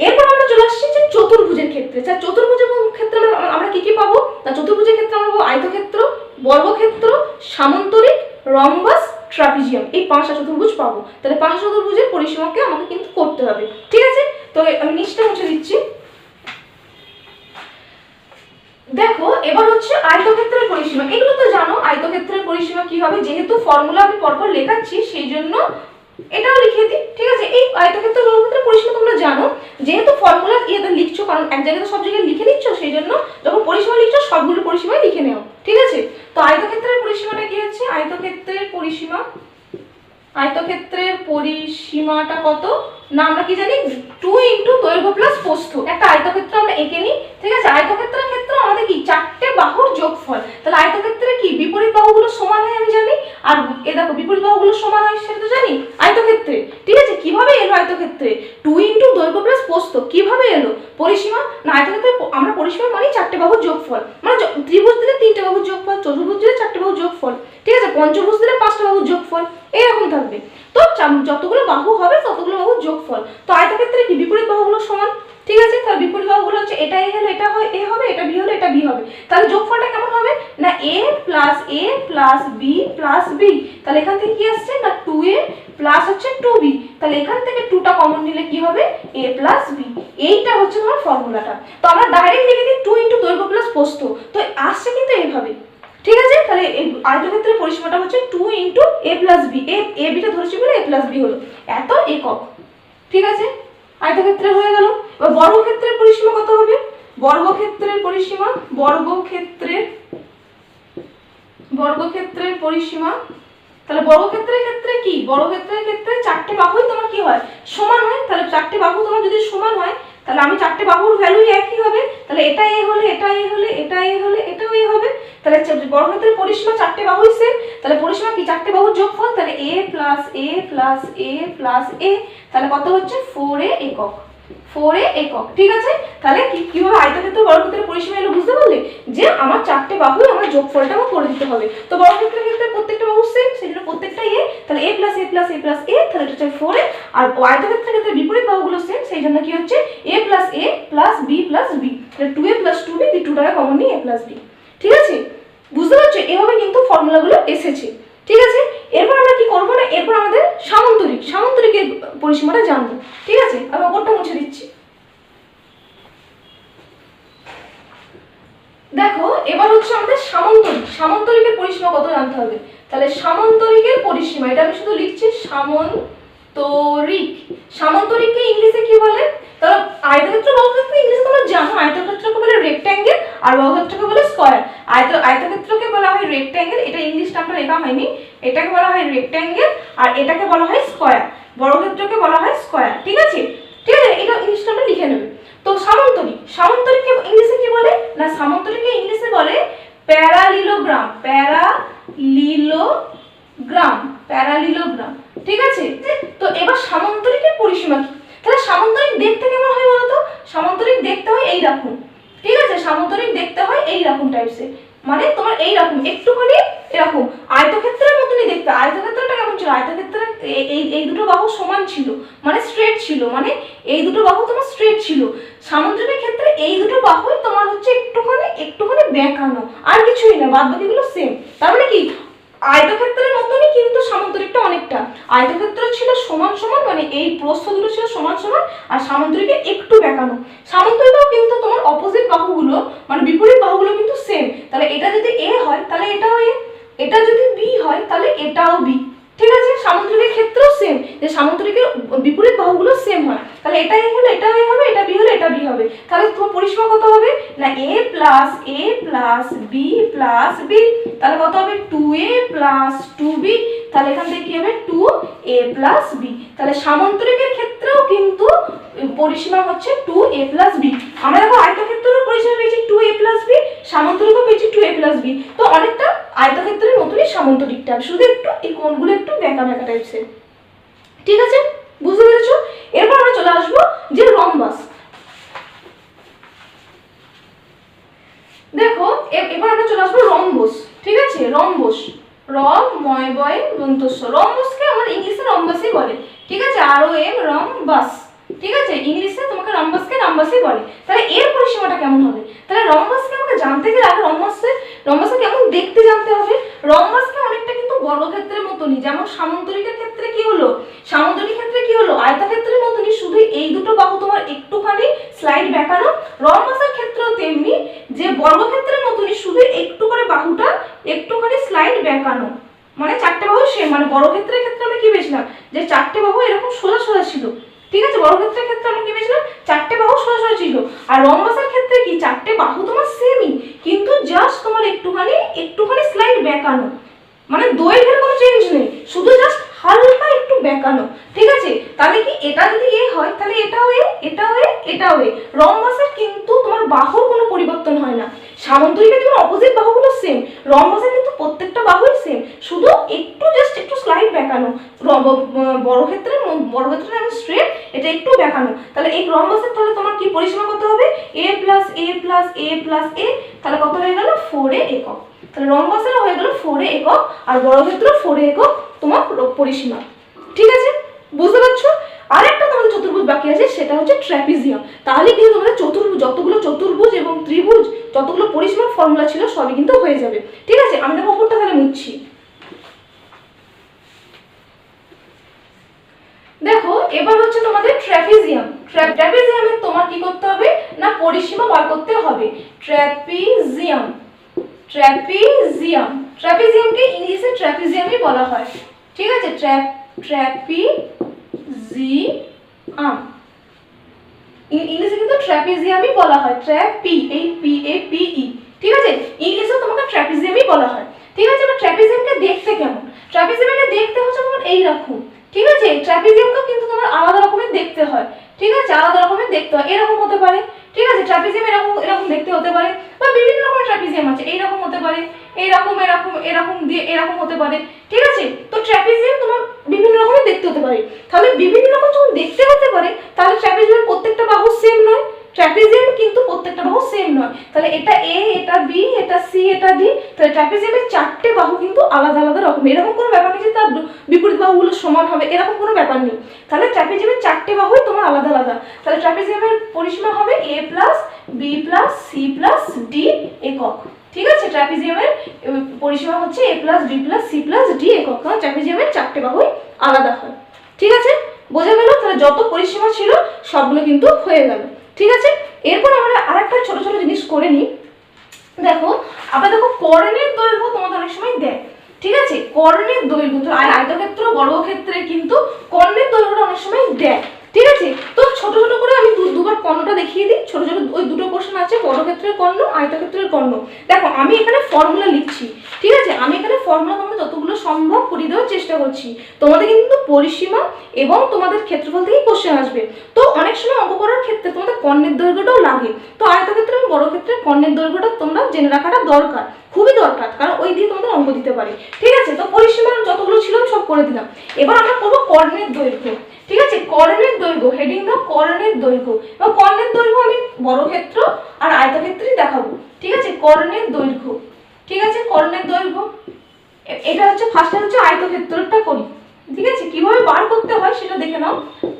এরপর আমরা চলে আসছি যে চতুর্ভুজের ক্ষেত্রে। চতুর্ভুজের ক্ষেত্রে আমরা কি কি পাবো না চতুর্ভুজের ক্ষেত্রে আমরা পাবো আয়তক্ষেত্র, বর্গক্ষেত্র, সামান্তরিক, রম্বাস, ট্রাপিজিয়াম, এই 5টা চতুর্ভুজ পাবো। তাহলে 5 চতুর্ভুজের পরিসীমাকে আমাকে কিন্তু করতে হবে। ঠিক আছে, তো আমি নিচটা মুছে দিচ্ছি। দেখো এবার হচ্ছে আয়তক্ষেত্রের পরিসীমা। এগুলো তো জানো আয়তক্ষেত্রের পরিসীমা কি হবে, যেহেতু ফর্মুলা আমি পরপর লেখাচ্ছি সেই জন্য এটাও লিখে দিই। ঠিক আছে, এই আয়তক্ষেত্র বর্গক্ষেত্রের পরিসীমা তোমরা জানো, যেহেতু ফর্মুলা ইয়েতে লিখছো, কারণ এক জায়গায় তো সব জায়গায় লিখে নিচ্ছ, সেই জন্য যখন পরিসীমা লিখছো সবগুলো পরিসীমাই লিখে নাও। ঠিক আছে, তো আয়তক্ষেত্রের পরিসীমাটা কি হচ্ছে, আয়তক্ষেত্রের পরিসীমাটা কত না আমরা কি জানি 2 ইনটু দৈর্ঘ্য প্লাস প্রস্থ। একটা আয়তক্ষেত্র আমরা এঁকে নিই। ঠিক আছে, আয়তক্ষেত্রের ক্ষেত্রে আমাদের কি চারটে বাহুর যোগফল, তাহলে আয়তক্ষেত্রে কি বিপরীত বাহুগুলো সমান হয় আমি জানি, আর এ দেখো বিপরীত বাহুগুলো সমান হয় সেটা তো জানি আয়তক্ষেত্রে। ঠিক আছে, কিভাবে এলো আয়তক্ষেত্রে 2 ইনটু দৈর্ঘ্য প্লাস প্রস্থ, কিভাবে এলো পরিসীমা না আয়তক্ষেত্রে আমরা পরিসীমা মানে চারটে বাহুর যোগফল, মানে ত্রিভুজ দিলে তিনটে বাহুর যোগফল, চতুর্ভুজ দিলে চারটে বাহুর যোগফল। ঠিক আছে, পঞ্চভুজ দিলে 5টা বাহুর যোগফল, এরকম থাকবে। তো যতগুলো বাহু হবে ততগুলো বাহুর যোগফল। তো আয়তক্ষেত্রে কি বিপরীত বাহুগুলো সমান। ঠিক আছে, তাহলে বিপরীত বাহুগুলো হচ্ছে এটা এ হলো এটা হয় এ হবে, এটা বি হলো এটা বি হবে। তাহলে যোগফলটা কেমন হবে না a plus b plus b, তাহলে এখান থেকে কি আসছে না 2a প্লাস হচ্ছে 2b, তাহলে এখান থেকে 2টা কমন নিলে কি হবে a প্লাস b। এইটা হচ্ছে তোমার ফর্মুলাটা। তো আমরা ডাইরেক্ট লিখে দিই 2 ইনটু দৈর্ঘ্য প্লাস প্রস্থ, তো আসছে কিন্তু এইভাবে। ঠিক আছে, তাহলে এই আয়তক্ষেত্রের পরিসীমাটা হচ্ছে 2 into a plus b, a b টা ধরেছি বলে a প্লাস b হলো এত একক। ঠিক আছে, আয়তক্ষেত্রে হয়ে গেল। এবার বর্গক্ষেত্রের পরিসীমা কত হবে, বর্গক্ষেত্রের পরিসীমা তাহলে বর্গক্ষেত্রের ক্ষেত্রে কি, বর্গক্ষেত্রের ক্ষেত্রে চারটে বাহুই তোমার কি হয় সমান হয়, তাহলে চারটে বাহু তোমার যদি সমান হয় তাহলে আমি চারটে বাহুর ভ্যালু একই হবে, তাহলে এটা এ হলে এটা এ হলে এটা এ হলে এটাও এ হবে। তাহলে বর্গক্ষেত্রের পরিসীমা চারটে বাহুই সেম, তাহলে পরিসীমা কি চারটে বাহুর যোগফল, তাহলে a plus A plus A plus A, তাহলে কত হচ্ছে 4a একক, 4a একক। ঠিক আছে, তাহলে কিভাবে আয়তক্ষেত্র বর্গক্ষেত্রের পরিসীমা এলো বুঝতে পারলে, যে আমার চারটে বাহু আমার যোগফলটা আমার করে দিতে হবে। তো বর্গক্ষেত্রের ক্ষেত্রে প্রত্যেকটা বাহু সেম, সেজন্য প্রত্যেকটা এ, তাহলে a plus A plus A plus A, তাহলে এটা হচ্ছে 4a। আর আয়তক্ষেত্রের ক্ষেত্রে বিপরীত বাহুগুলো সেম, সেই জন্য কি হচ্ছে a plus A plus B plus B, তাহলে 2a প্লাস 2b, দি 2 টাকা কমন নিয়ে a প্লাস b। ঠিক আছে, বুঝতে পারছো? এভাবে কিন্তু ফর্মুলাগুলো এসেছে। ঠিক আছে, এরপর আমরা কি করবো না, এরপর আমাদের সামান্তরিকের পরিসীমাটা জানবো। ঠিক আছে, আমি ওপরটা মুছে দিচ্ছি। দেখো এবার হচ্ছে আমাদের সামান্তরিকের পরিসীমা কত জানতে হবে। তাহলে সামান্তরিকের পরিসীমা, এটা আমি শুধু লিখছি সামান্তরিককে ইংলিশে কি বলে? তাহলে আয়তক্ষেত্র বর্গক্ষেত্র ইংলিশে তোমরা জানো, আয়তক্ষেত্রকে বলে রেক্ট্যাঙ্গেল আর বর্গক্ষেত্রকে বলে স্কয়ার। আয়তক্ষেত্রকে বলা হয় রেক্ট্যাঙ্গেল, এটা ইংলিশ টার্মটা লেখা হয়নি, এটাকে বলা হয় রেক্ট্যাঙ্গেল আর এটাকে বলা হয় স্কয়ার, বর্গক্ষেত্রকে বলা হয় স্কয়ার। ঠিক আছে, এটা ইংলিশ টার্মটা লিখে নেবে। তো সামান্তরিককে ইংলিশে কি বলে না, সামান্তরিককে ইংলিশে বলে প্যারালিলোগ্রাম। ঠিক আছে, তো এবার সামান্তরিকের পরিসীমা কি? তাহলে সামান্তরিক দেখতে কেমন হয় বলতো? সামান্তরিক দেখতে হয় এইরকম। ঠিক আছে, সামান্তরিক দেখতে হয় এইরকম টাইপসের, মানে তোমার এইরকম একটুখানি এরকম আয়তক্ষেত্রের মতনই দেখতে। আয়তক্ষেত্রটা কেমন ছিল? আয়তক্ষেত্রে এই দুটো বাহু সমান ছিল, মানে স্ট্রেট ছিল, মানে এই দুটো বাহু তোমার স্ট্রেট ছিল। সামুদ্রিকের ক্ষেত্রে এই দুটো বাহুই তোমার হচ্ছে একটুখানি বেঁকানো, আর কিছুই না, বাদ বাকিগুলো সেম। তার মানে কি আয়তক্ষেত্রের মতনই কিন্তু সামুদ্রিকটা অনেকটা। আয়তক্ষেত্র ছিল সমান সমান, মানে এই প্রস্থ দুটো ছিল সমান সমান, আর সামুদ্রিকে একটু বেঁকানো। সামুদ্রিকও কিন্তু তোমার অপোজিট বাহুগুলো, মানে বিপরীত বাহুগুলো কিন্তু সেম। তাহলে এটা যদি এ হয় তাহলে এটাও এ, এটা যদি বি হয় তাহলে এটাও বি। ঠিক আছে, সামুদ্রিকের ক্ষেত্রেও সেম, যে সামুদ্রিকের বিপরীত বাহুগুলো সেম হয়। তাহলে এটা এ হলে এটা এ হবে, এটা বি হলে এটা বি হবে। তাহলে তোমার পরিসীমা কত হবে না, a plus B plus B, তাহলে কত হবে 2a প্লাস 2b, তাহলে এখান থেকে কি হবে 2a প্লাস b। তাহলে সামান্তরিকের ক্ষেত্রেও কিন্তু পরিসীমা হচ্ছে 2a প্লাস b। আমরা দেখো আয়তক্ষেত্রের পরিসীমা পেয়েছি 2a প্লাস b, সামান্তরিকও পেয়েছি 2a প্লাস b। তো অনেকটা আয়তক্ষেত্রের মতনই সামান্তরিকটা, শুধু একটু এই কোণগুলো একটু বেঁকা টাইপসের। ঠিক আছে, বুঝতে পেরেছো? এরপর আমরা চলে আসবো যে রম্বাস। দেখো এবার আমরা চলে আসবো রম্বস। ঠিক আছে, রম্বস, রম্বসকে আমার ইংলিশে রম্বাসই বলে। ঠিক আছে, রম্বাস। ঠিক আছে, ইংলিশে তোমাকে রম্বাসই বলে। তাহলে এর পরিসীমাটা কেমন হবে? তাহলে রম্বাসকে আমাকে জানতে গেলে আগে রম্বাসকে কেমন দেখতে জানতে হবে। রম্বাসকে অনেকটা কিন্তু বর্গক্ষেত্রের মতনই, যেমন সামান্তরিকের ক্ষেত্রে কি হলো, আয়তক্ষেত্রের মতনই, শুধু এই দুটো বাহু তোমার একটুখানি স্লাইড বেঁকানো। রম্বাসের ক্ষেত্রেও তেমনি, যে বর্গক্ষেত্রের মতনই, শুধু একটু করে বাহুটা একটুখানি স্লাইড বেঁকানো, মানে চারটে বাহু সেম। মানে বর্গক্ষেত্রের ক্ষেত্রে আমরা কি পেয়েছিলাম, যে চারটে বাহু এরকম সোজা সোজা ছিল। ঠিক আছে, বর্গক্ষেত্রের ক্ষেত্রে আমরা কি পেয়েছিলাম, চারটে বাহু সোজা সোজা ছিল। আর রম্বাসের ক্ষেত্রে কি, চারটে বাহু তোমার সেমই, কিন্তু জাস্ট তোমার একটুখানি স্লাইড বেঁকানো, মানে দৈর্ঘ্যের কোনো চেঞ্জ নেই, শুধু জাস্ট হালকা একটু বেঁকানো। ঠিক আছে, তাহলে কি এটা যদি এ হয় তাহলে এটাও এ, এটাও এ। রম্বাসের কিন্তু তোমার বাহুর কোনো পরিবর্তন হয় না। সামান্তরিকে তোমার অপোজিট বাহুগুলো সেম, রম্বাসের কিন্তু প্রত্যেকটা বাহুই সেম, শুধু একটু স্লাইড বেঁকানো। বর্গক্ষেত্রে যেমন স্ট্রেট, এটা একটু বেঁকানো। তাহলে এই রম্বাসের তাহলে তোমার কি পরিসীমা কত হবে, a plus A plus A plus A, তাহলে কত হয়ে গেল 4a একক। তাহলে রম্বাসের হয়ে গেল 4a একক, আর বর্গক্ষেত্র 4a একক তোমার পরিসীমা। ঠিক আছে, বুঝতে পারছো? আরেকটা তোমাদের চতুর্ভুজ বাকি আছে, সেটা হচ্ছে ট্র্যাপিজিয়াম। তাহলে কিন্তু তোমাদের যতগুলো চতুর্ভুজ এবং ত্রিভুজ, যতগুলো পরিসীমার ফর্মুলা ছিল সবই কিন্তু হয়ে যাবে। ঠিক আছে, আমি দেখো ওপরটা তাহলে মুছছি। দেখো এবার হচ্ছে তোমাদের ট্র্যাপিজিয়াম। ট্র্যাপিজিয়ামে তোমার কি করতে হবে না, পরিসীমা বার করতে হবে। ট্র্যাপিজিয়ামকে ইংলিশে ট্র্যাপিজিয়ামই বলা হয়। ঠিক আছে, ট্র্যাপিজিয়াম ইংলিশে কিন্তু ট্র্যাপিজিয়ামই বলা হয়, ঠিক আছে, ইংলিশে তোমাকে ট্র্যাপিজিয়ামই বলা হয়। ঠিক আছে, এবার ট্র্যাপিজিয়ামকে দেখতে কেমন? ট্র্যাপিজিয়ামকে দেখতে হচ্ছে তোমার এইরকম। ঠিক আছে, ট্র্যাপিজিয়ামকেও কিন্তু তোমার আলাদা রকমের দেখতে হয়। ঠিক আছে, আলাদা রকমের দেখতে হয়, এরকম হতে পারে, ঠিক আছে। ট্রাপিজিয়াম এরকম এরকম দেখতে হতে পারে, বা বিভিন্ন রকমের ট্রাপিজিয়াম আছে, এইরকম হতে পারে, এইরকম এরকম এরকম দিয়ে এরকম হতে পারে, ঠিক আছে। তো ট্রাপিজিয়াম তোমার বিভিন্ন রকমের দেখতে হতে পারে। তাহলে বিভিন্ন রকম যখন দেখতে হতে পারে, তাহলে ট্রাপিজিয়ামের প্রত্যেকটা বাহু সেম নয়, ট্রাপিজিয়াম কিন্তু প্রত্যেকটা বাহু সেম নয়। তাহলে এটা এ, এটা বি, এটা সি, এটা ডি। তাহলে ট্রাপিজিয়ামের 4টে বাহু কিন্তু আলাদা আলাদা রকম। এরকম কোনো ব্যাপার নেই যে তার বিপরীত বাহুগুলো সমান হবে, এরকম কোনো ব্যাপার নেই। তাহলে ট্রাপিজিয়ামের 4টে বাহুই তোমার আলাদা আলাদা। তাহলে ট্রাপিজিয়ামের পরিসীমা হবে a plus B plus C plus D একক, ঠিক আছে। ট্রাপিজিয়ামের পরিসীমা হচ্ছে a plus B plus C plus D একক, কারণ ট্রাপিজিয়ামের 4টে বাহুই আলাদা হয়, ঠিক আছে। বোঝা গেল? তাহলে যত পরিসীমা ছিল সবগুলো কিন্তু হয়ে গেল, ঠিক আছে। এরপর আমরা আরেকটা ছোট ছোট জিনিস করে নিই। দেখো আবার দেখো কর্ণের দৈর্ঘ্য তোমাদের অনেক সময় দেয়, ঠিক আছে। কর্ণের দৈর্ঘ্য তো আয়তক্ষেত্র বর্গক্ষেত্রে কিন্তু কর্ণের দৈর্ঘ্যটা অনেক সময় দেয়, ঠিক আছে। তো ছোট ছোট করে আমি দুবার কর্ণটা দেখিয়ে দিই। ছোট ছোট ওই দুটো কোশ্চেন আছে, বর্গক্ষেত্রের কর্ণ, আয়তক্ষেত্রের কর্ণ। দেখো আমি এখানে ফর্মুলা লিখছি, ঠিক আছে। আমি এখানে ফর্মুলা তোমাদের যতগুলো সম্ভব করিয়ে দেওয়ার চেষ্টা করছি। তোমাদের কিন্তু পরিসীমা এবং তোমাদের ক্ষেত্রফল থেকেই কোশ্চেন আসবে। তো অনেক সময় অঙ্ক করার ক্ষেত্রে তোমাদের কর্ণের দৈর্ঘ্যটাও লাগে। তো আয়তক্ষেত্র এবং বর্গক্ষেত্রে কর্ণের দৈর্ঘ্যটা তোমরা জেনে রাখাটা দরকার, খুবই দরকার, কারণ ওই দিয়ে তোমাদের অঙ্ক দিতে পারে, ঠিক আছে। তো পরিসীমা যতগুলো ছিল সব করে দিলাম। এবার আমরা করবো কর্ণের দৈর্ঘ্য, ঠিক আছে। কর্ণের দৈর্ঘ্য, হেডিং দাও কর্ণের দৈর্ঘ্য। এবং কর্ণের দৈর্ঘ্য আমি বর্গক্ষেত্র আর আয়তক্ষেত্রেই দেখাবো, ঠিক আছে। কর্ণের দৈর্ঘ্য, ঠিক আছে। কর্ণের দৈর্ঘ্য এটা হচ্ছে ফার্স্টে হচ্ছে আয়তক্ষেত্রটা করি, ঠিক আছে। কিভাবে বার করতে হয় সেটা দেখে নাও।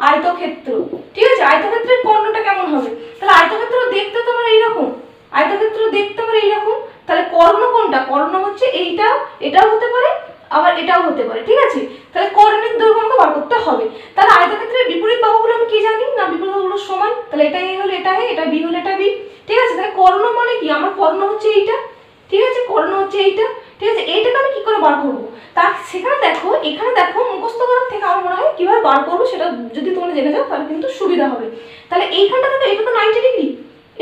আয়তক্ষেত্র, ঠিক আছে। আয়তক্ষেত্রের কর্ণটা কেমন হবে? তাহলে আয়তক্ষেত্র দেখতে তো আমার এইরকম, আয়তক্ষেত্র দেখতে আমার এইরকম। তাহলে কর্ণ কোনটা? কর্ণ হচ্ছে এইটা, এটাও হতে পারে আবার এটাও হতে পারে, ঠিক আছে। তাহলে কর্ণের দৈর্ঘ্য আমাকে বার করতে হবে। তাহলে আয়তক্ষেত্রের বিপরীত বাহুগুলো আমি কি জানি না? বিপরীত বাহুগুলো সমান। তাহলে এটা এ হলে এটা এ, এটা বি হলে এটা বি, ঠিক আছে। তাহলে কর্ণ মানে কি? আমার কর্ণ হচ্ছে এইটা, ঠিক আছে। কর্ণ হচ্ছে এইটা, ঠিক আছে। এইটাকে আমি কি করে বার করবো? তার সেখানে দেখো, এখানে দেখো মুখস্থ করার থেকে আমার মনে হয় কিভাবে বার করবো সেটা যদি তোমরা জেনে যাও তাহলে কিন্তু সুবিধা হবে। তাহলে এইখানটা দেখো, এটা তো 90 ডিগ্রি,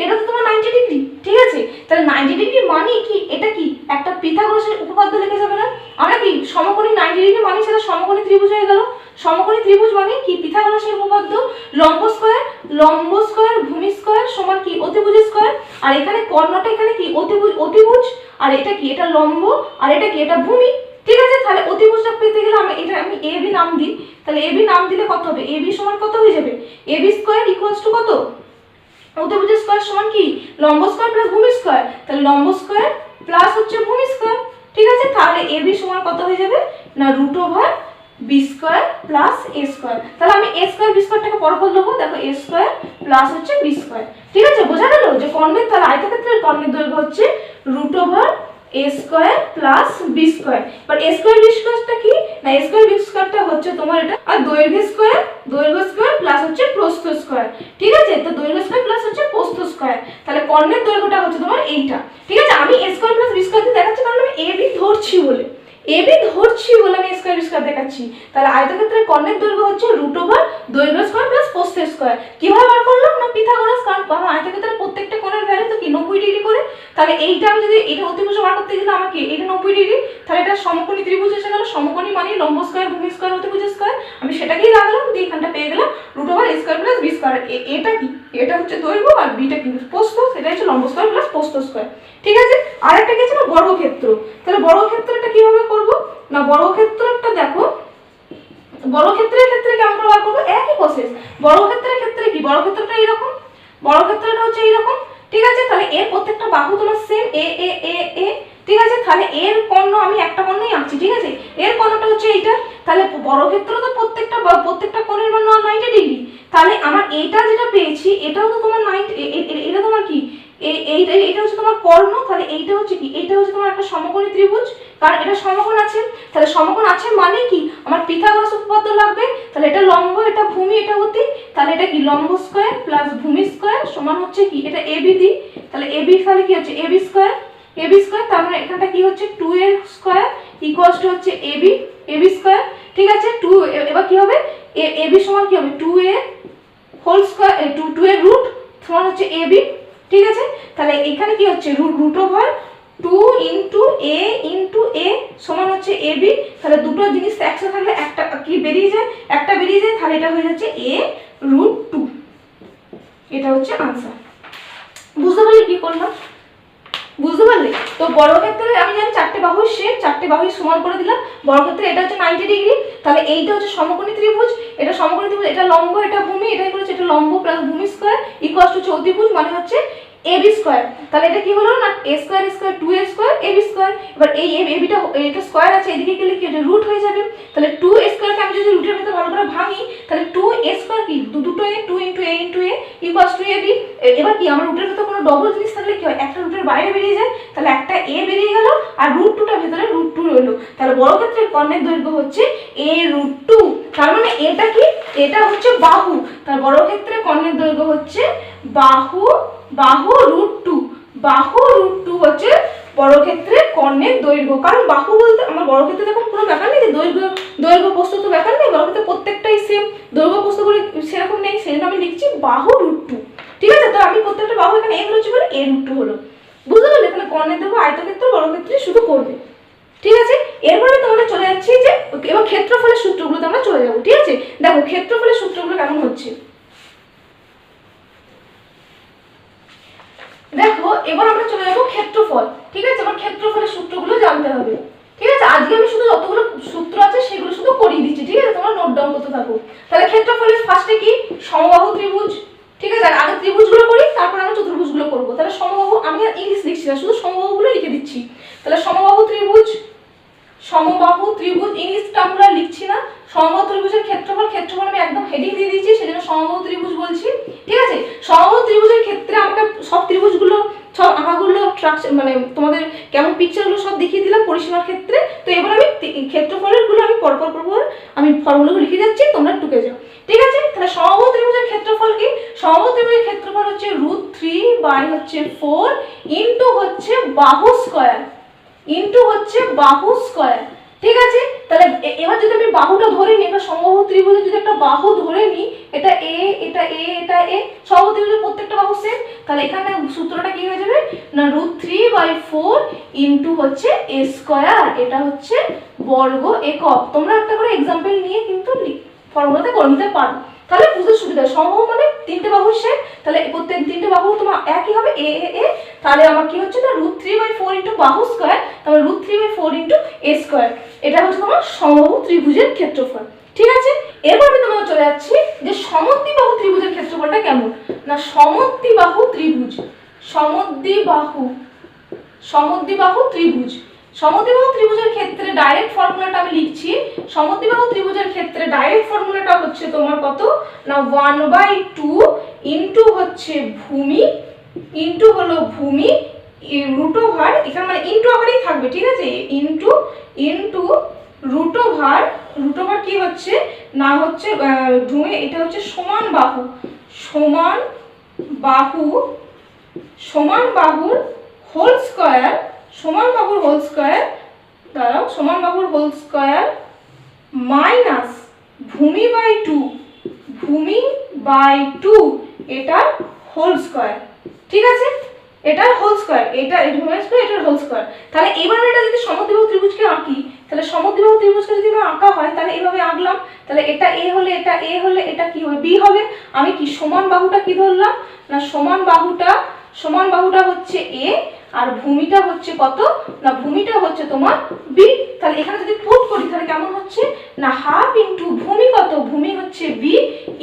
এটা তো তোমার 90 ডিগ্রি, ঠিক আছে। তাহলে 90 ডিগ্রি মানে কি? এটা কি একটা পিথাগোরাসের উপপাদ্য লিখে যাবে না? আমরা কি সমকোণী 90 ডিগ্রি মানে সেটা সমকোণী ত্রিভুজ হয়ে গেল। সমকোণী ত্রিভুজ মানে কি? পিথাগোরাসের উপপাদ্য, লম্ব স্কয়ার ভূমি স্কয়ার সমান কি? অতিভুজ স্কয়ার। আর এখানে কর্ণটা এখানে কি? অতিভুজ। আর এটা কি? এটা লম্ব। আর এটা কি? এটা ভূমি, ঠিক আছে। তাহলে অতিভুজটা পেতে গেলে আমি এ বি নাম দিই। তাহলে এ বি নাম দিলে কত হবে? এ বি সমান কত হয়ে যাবে? A B square equals to কত? অতিভুজ স্কয়ার সমান কি? লম্ব স্কয়ার প্লাস ভূমি স্কয়ার। তাহলে লম্ব স্কয়ার প্লাস হচ্ছে ভূমি স্কয়ার, ঠিক আছে। তাহলে এ বি সমান কত হয়ে যাবে? না root over B square plus A square. তাহলে আমি এ স্কয়ার বি স্কয়ারটাকে পরপর দেবো। দেখো এ স্কয়ার প্লাস হচ্ছে বি স্কয়ার, ঠিক আছে। বোঝা গেল যে কর্ণের, তাহলে আয়তক্ষেত্রের কর্ণের দৈর্ঘ্য হচ্ছে root over a square plus B square. এবার এ স্কয়ার বি স্কয়ারটা কি? না এ স্কয়ার বি স্কয়ারটা হচ্ছে তোমার এটা, আর দৈর্ঘ্য স্কয়ার প্লাস হচ্ছে প্রস্থ স্কয়ার, ঠিক আছে। তো দৈর্ঘ্য স্কয়ার প্লাস হচ্ছে প্রস্থ স্কয়ার। তাহলে কর্ণের দৈর্ঘ্যটা হচ্ছে তোমার এইটা, ঠিক আছে। আমি A square plus B square দিয়ে দেখাচ্ছি কারণ আমি এ বি ধরছি বলে, আমি এ স্কয়ার বি স্কয়ার দেখাচ্ছি। তাহলে আয়তক্ষেত্রের কর্ণের দৈর্ঘ্য হচ্ছে রুট ওভার দৈর্ঘ্য স্কয়ার প্লাস প্রস্থ স্কয়ার। কিভাবে বার করলাম? না পিথাগোরাস, কারণ আয়তক্ষেত্রের প্রত্যেকটা কোণের ভ্যালু তো কি 90 ডিগ্রি করে। তাহলে এইটা আমি যদি এটা অতিভুজ বার করতে গেলে আমাকে এটা 90 ডিগ্রি, তাহলে এটা সমকোণী ত্রিভুজ এসে গেল। সমকোণী মানে লম্ব স্কয়ার ভূমি স্কয়ার অতিভুজ স্কয়ার। আমি সেটাকেই রাখলাম, দিয়ে এখানটা পেয়ে গেলাম root over a square plus B square. এটা কি? এটা হচ্ছে দৈর্ঘ্য আর বিটা কি? প্রস্থ। সেটা হচ্ছে লম্ব স্কয়ার প্লাস প্রস্থ স্কয়ার, ঠিক আছে। আরেকটা কি আছে না? বর্গক্ষেত্র। তাহলে বর্গক্ষেত্রটা কিভাবে করব? না বর্গক্ষেত্রটা দেখো, বর্গক্ষেত্রের ক্ষেত্রে কেমন করে বার করব? একই প্রসেস। বর্গক্ষেত্রের ক্ষেত্রে কি? বর্গক্ষেত্রটা এইরকম, বর্গক্ষেত্রটা হচ্ছে এইরকম, ঠিক আছে। তাহলে এর প্রত্যেকটা বাহু তোমার সেম এ এ এ এ, ঠিক আছে। তাহলে এর কর্ণ আমি একটা কর্ণই আঁকছি, ঠিক আছে। এর কর্ণটা হচ্ছে এইটা। তাহলে বর্গক্ষেত্র তো প্রত্যেকটা কোণের মান 90 ডিগ্রি। তাহলে আমার এইটা যেটা পেয়েছি এটাও তো তোমার 90, এটা তোমার কি? এইটা হচ্ছে তোমার কর্ণ। তাহলে এইটা হচ্ছে কি? এইটা হচ্ছে তোমার একটা সমকোণী ত্রিভুজ, কারণ এটা সমকোণ আছে। তাহলে সমকোণ আছে মানে কি? আমার পিথাগোরাস উপপাদ্য লাগবে। তাহলে এটা লম্ব, এটা ভূমি, এটা অতি। তাহলে এটা কি? লম্ব স্কয়ার প্লাস ভূমি স্কয়ার সমান হচ্ছে কি? এটা এবি দিই। তাহলে এবি তাহলে কি হচ্ছে? এবি স্কয়ার, তার মানে এখানটা কি হচ্ছে? 2a স্কয়ার ইকুয়ালস টু হচ্ছে এবি স্কয়ার, ঠিক আছে। 2 এবার কি হবে? এবি সমান কি হবে? 2a হোল স্কয়ার, 2 এর রুট সমান হচ্ছে এবি, ঠিক আছে। তাহলে এখানে কি হচ্ছে? রুট ওভার 2 ইনটু a সমান হচ্ছে ab। তাহলে দুটো জিনিস একসাথে থাকলে একটা কি বেরিয়ে যায়? একটা বেরিয়ে যায়। তাহলে এটা হয়ে যাচ্ছে a √2, এটা হচ্ছে আনসার। বুঝতে পারলে কি করলাম? বুঝতে পারলে? তো বর্গক্ষেত্রে আমি জানি চারটে বাহুর শেপ, চারটে বাহুই সমান করে দিলাম। বর্গক্ষেত্রে এটা হচ্ছে 90 ডিগ্রি, তাহলে এইটা হচ্ছে সমকোণী ত্রিভুজ, এটা সমকোণী ত্রিভুজ, এটা লম্ব, এটা ভূমি, এটাই করেছে এটা লম্ব প্লাস ভূমি স্কয়ার ইকুয়াল টু চৌত্রিভুজ মানে হচ্ছে এবি স্কয়ার। তাহলে এটা কি হলো না A square square 2a square AB square. এবার এই এবিটা এটা স্কয়ার আছে, এদিকে গেলে কি এটা রুট হয়ে যাবে। তাহলে 2a স্কয়ারকে আমি যদি রুটের ভিতরে ভালো করে ভাঙি তাহলে 2a স্কয়ার কি দুটো a 2 * a * a equal to ab। এবার কি আমার রুটের ভিতরে কোনো ডবল জিনিস থাকলে কি হয় একটা রুটের বাইরে বেরিয়ে যায়, তাহলে একটা a বেরিয়ে গেল আর √2টা ভিতরে √2 রইলো। তাহলে বর্গক্ষেত্রের কর্ণের দৈর্ঘ্য হচ্ছে a√2। তার মানে এটা কি এটা হচ্ছে বাহু, তার বর্গক্ষেত্রের কর্ণের দৈর্ঘ্য হচ্ছে বাহু √2। বাহু √2 হচ্ছে বর্গক্ষেত্রের কর্ণের দৈর্ঘ্য। কারণ বাহু বলতে আমার বর্গক্ষেত্রে দেখুন কোনো ব্যাপার নেই যে দৈর্ঘ্য প্রস্থ তো ব্যাপার নেই, বর্গক্ষেত্রে প্রত্যেকটাই সেম, দৈর্ঘ্য প্রস্থ করে সেরকম নেই, সেজন্য আমি লিখছি বাহু √2। ঠিক আছে, তো আমি প্রত্যেকটা বাহু এখানে a ধরেছি বলে a√2 হলো। বুঝতে পারলে? এখানে কর্ণের দৈর্ঘ্য আয়তক্ষেত্র বর্গক্ষেত্রে শুধু করবে। ঠিক আছে, এরপরে তোমরা চলে যাচ্ছি যে এবার ক্ষেত্রফলের সূত্রগুলোতে আমরা চলে যাব। ঠিক আছে, দেখো ক্ষেত্রফলের সূত্রগুলো কেমন হচ্ছে। দেখো এবার আমরা চলে যাবো ক্ষেত্রফল। ঠিক আছে, আমার ক্ষেত্রফলের সূত্রগুলো জানতে হবে। ঠিক আছে, আজকে আমি শুধু যতগুলো সূত্র আছে সেগুলো শুধু করিয়ে দিচ্ছি। ঠিক আছে, তোমরা নোট ডাউন করতে থাকো। তাহলে ক্ষেত্রফলের ফার্স্টে কি সমবাহু ত্রিভুজ। ঠিক আছে, আগে ত্রিভুজগুলো করি তারপর আমরা চতুর্ভুজগুলো করব। তাহলে সমবাহু আমি আর ইংলিশ লিখছি না, শুধু সমবাহুগুলো লিখে দিচ্ছি। তাহলে সমবাহু ত্রিভুজ ইংলিশটা আমরা লিখছি না। সমবাহু ত্রিভুজের ক্ষেত্রফল আমি একদম হেডিং দিয়ে দিয়েছি, সেজন্য সমবাহু ত্রিভুজ বলছি। ঠিক আছে, সমবাহু ত্রিভুজের ক্ষেত্রে আমাকে সব ত্রিভুজগুলো সব আঁকাগুলো মানে তোমাদের কেমন পিকচারগুলো সব দেখিয়ে দিলাম পরিসীমার ক্ষেত্রে। তো এবার আমি ক্ষেত্রফলেরগুলো আমি পরপর আমি ফর্মুলাগুলো লিখে যাচ্ছি, তোমরা টুকে যাও। ঠিক আছে, তাহলে সমবাহু ত্রিভুজের ক্ষেত্রফল কি? সমবাহু ত্রিভুজের ক্ষেত্রফল হচ্ছে √3/4 ইনটু হচ্ছে বাহু স্কয়ার। ঠিক আছে, তাহলে এবার যদি আমি বাহুটা ধরে নিই, একটা সমবাহু ত্রিভুজে যদি একটা বাহু ধরে নিই, এটা a এটা a এটা a, সমবাহু ত্রিভুজের প্রত্যেকটা বাহু সেম, তাহলে এখানে সূত্রটা কি হয়ে যাবে না √3/4 ইনটু হচ্ছে a স্কয়ার। এটা হচ্ছে বর্গ একক। তোমরা একটা করে एग्जांपल নিয়ে কিন্তু ফর্মুলাতে করে নিতে পারো, তাহলে বুঝতে সুবিধা। সমবাহু মানে তিনটে বাহুর শেপ, তাহলে প্রত্যেক তিনটে বাহু তোমার একই হবে a a a। তাহলে আমার কি হচ্ছে না √3/4 ইনটু বাহু স্কয়ার, তাহলে √3/4 ইনটু a স্কয়ার। এটা হচ্ছে তোমার সমবাহু ত্রিভুজের ক্ষেত্রফল। ঠিক আছে, এরপর আমি তোমাকে চলে যাচ্ছি যে সমদ্বিবাহু ত্রিভুজের ক্ষেত্রফলটা কেমন। না সমদ্বিবাহু ত্রিভুজের ক্ষেত্রে ডাইরেক্ট ফর্মুলাটা আমি লিখছি। সমদ্বিবাহু ত্রিভুজের ক্ষেত্রে ডাইরেক্ট ফর্মুলাটা হচ্ছে তোমার কত না 1/2 ইনটু হচ্ছে ভূমি ইনটু হলো ভূমি রুট ওভার, এখানে মানে ইনটু আকারেই থাকবে। ঠিক আছে, ইনটু রুট ওভার কি হচ্ছে না হচ্ছে ভূমি, এটা হচ্ছে সমান বাহুর হোল স্কয়ার মাইনাস ভূমি/2 এটার হোল স্কয়ার। ঠিক আছে, এটার হোল স্কয়ার, এটার হোল স্কয়ার। তাহলে এবার এটা যদি সমদ্বিবাহু ত্রিভুজকে আঁকি, তাহলে সমদ্বিবাহু ত্রিভুজকে যদি আঁকা হয় তাহলে এইভাবে আঁকলাম। তাহলে এটা a হলে এটা কি হবে b হবে। আমি কি সমান বাহুটা কি ধরলাম না সমান বাহুটা হচ্ছে a আর ভূমিটা হচ্ছে কত না ভূমিটা হচ্ছে তোমার b। তাহলে এখানে যদি পুট করি তাহলে কেমন হচ্ছে না হাফ ইনটু ভূমি কত, ভূমি হচ্ছে b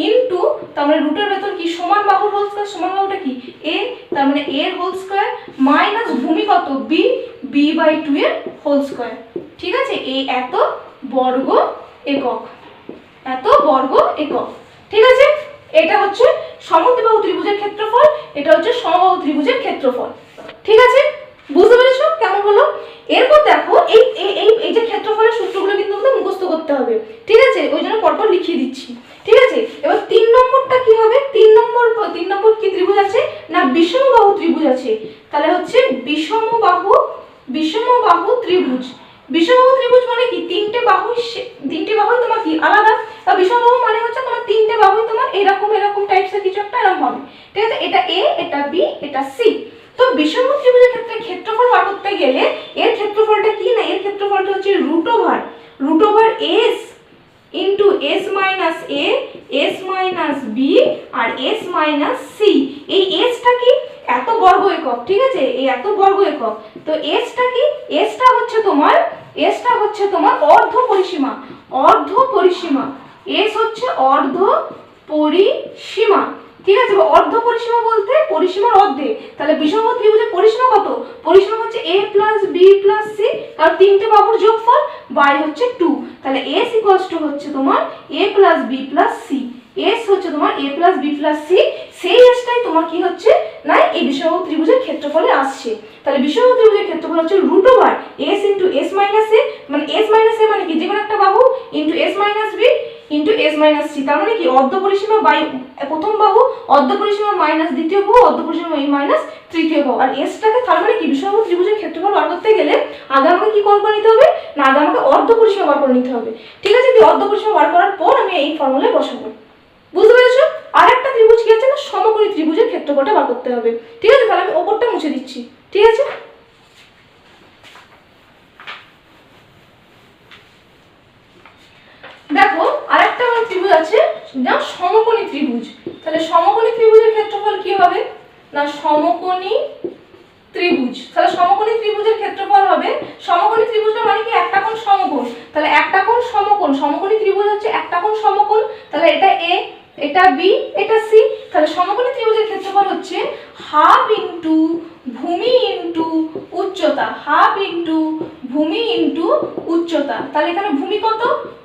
ইনটু তার মানে রুটের ভেতর কি সমান বাহুর হোল স্কয়ার, সমান বাহুটা কি a, তার মানে a এর হোল স্কয়ার মাইনাস ভূমি কত b/2 এর হোল স্কয়ার। ঠিক আছে, এই এত বর্গ একক। ঠিক আছে, এটা হচ্ছে সমদ্বিবাহু ত্রিভুজের ক্ষেত্রফল, এটা হচ্ছে সমবাহু ত্রিভুজের ক্ষেত্রফল। ঠিক আছে, বুঝতে পেরেছো কেমন হলো? এরপর দেখো এই যে ক্ষেত্রফলের সূত্রগুলো কিন্তু আমাদের মুখস্থ করতে হবে। ঠিক আছে, ওই জন্য পরপর লিখিয়ে দিচ্ছি। ঠিক আছে, এবার 3 নম্বরটা কি হবে? 3 নম্বর কি ত্রিভুজ আছে না বিষমবাহু ত্রিভুজ আছে। তাহলে হচ্ছে বিষমবাহু ত্রিভুজ। বিষমবাহু ত্রিভুজ মানে কি তিনটে বাহু তোমার কি আলাদা। তা বিষমবাহু মানে হচ্ছে তোমার তিনটে বাহু তোমার এরকম টাইপসের কিছু একটা এরকম হবে। ঠিক আছে, এটা a এটা b এটা c। তো বিষমবাহু ত্রিভুজের ক্ষেত্রে ক্ষেত্রফল বার করতে গেলে এর ক্ষেত্রফলটা কি না এর ক্ষেত্রফলটা হচ্ছে √over s into s minus a s minus b আর s মাইনাস c। এই এসটা কি, এত বর্গ একক, ঠিক আছে, এই এত বর্গ একক। তো এসটা কি, এসটা হচ্ছে তোমার অর্ধ পরিসীমা, অর্ধ পরিসীমা। এস হচ্ছে অর্ধ পরিসীমা, ঠিক আছে। অর্ধ পরিসীমা বলতে পরিসীমার অর্ধে। তাহলে বিষম ত্রিভুজের পরিসীমা কত? পরিসীমা হচ্ছে a plus B plus C, কারণ তিনটে বাহুর যোগফল, বাই হচ্ছে 2। তাহলে s ইকুয়ালস টু হচ্ছে তোমার a plus B plus C. s হচ্ছে তোমার a plus B plus C. সেই এসটাই তোমার কি হচ্ছে না এই বিষম ত্রিভুজের ক্ষেত্রফলে আসছে। তাহলে বিষম ত্রিভুজের ক্ষেত্রফল হচ্ছে root over s into S minus A, মানে s মাইনাস এ মানে কি, যে কোনো একটা বাহু into s minus B into S minus C. তার মানে কি অর্ধ পরিসীমা বাই প্রথম বাহু, অর্ধ পরিসীমা মাইনাস দ্বিতীয় বাহু, অর্ধ পরিসীমা মাইনাস তৃতীয় বাহু। আর এসটাকে তার মানে কি বিষম ত্রিভুজের ক্ষেত্রফল বার করতে গেলে আগে আমাকে কি করে নিতে হবে না, আগে আমাকে অর্ধ পরিসীমা বার করে নিতে হবে, ঠিক আছে। অর্ধ পরিসীমা বার করার পর আমি এই ফর্মুলায় বসাবো, বুঝতে পেরেছো? আর একটা ত্রিভুজ কি আছে না, সমকোণী ত্রিভুজের ক্ষেত্রফলটা বার করতে হবে, ঠিক আছে। তাহলে আমি ওপরটা মুছে দিচ্ছি, ঠিক আছে। দেখো আরেকটা আমার ত্রিভুজ আছে যা সমকোণী ত্রিভুজ। তাহলে সমকোণী ত্রিভুজের ক্ষেত্রফল কি হবে না, সমকোণী ত্রিভুজ। তাহলে সমকোণী ত্রিভুজের ক্ষেত্রফল হবে, সমকোণী ত্রিভুজটা মানে কি একটা কোণ সমকোণ, তাহলে একটা কোণ সমকোণ, সমকোণী ত্রিভুজ হচ্ছে একটা কোণ সমকোণ। তাহলে এটা এ, এটা বি, এটা সি। তাহলে সমকোণী ত্রিভুজের ক্ষেত্রফল হচ্ছে হাফ ইনটু ভূমি ইনটু উচ্চতা, হাফ ইনটু ভূমি ইনটু উচ্চতা। তাহলে এখানে ভূমি কত,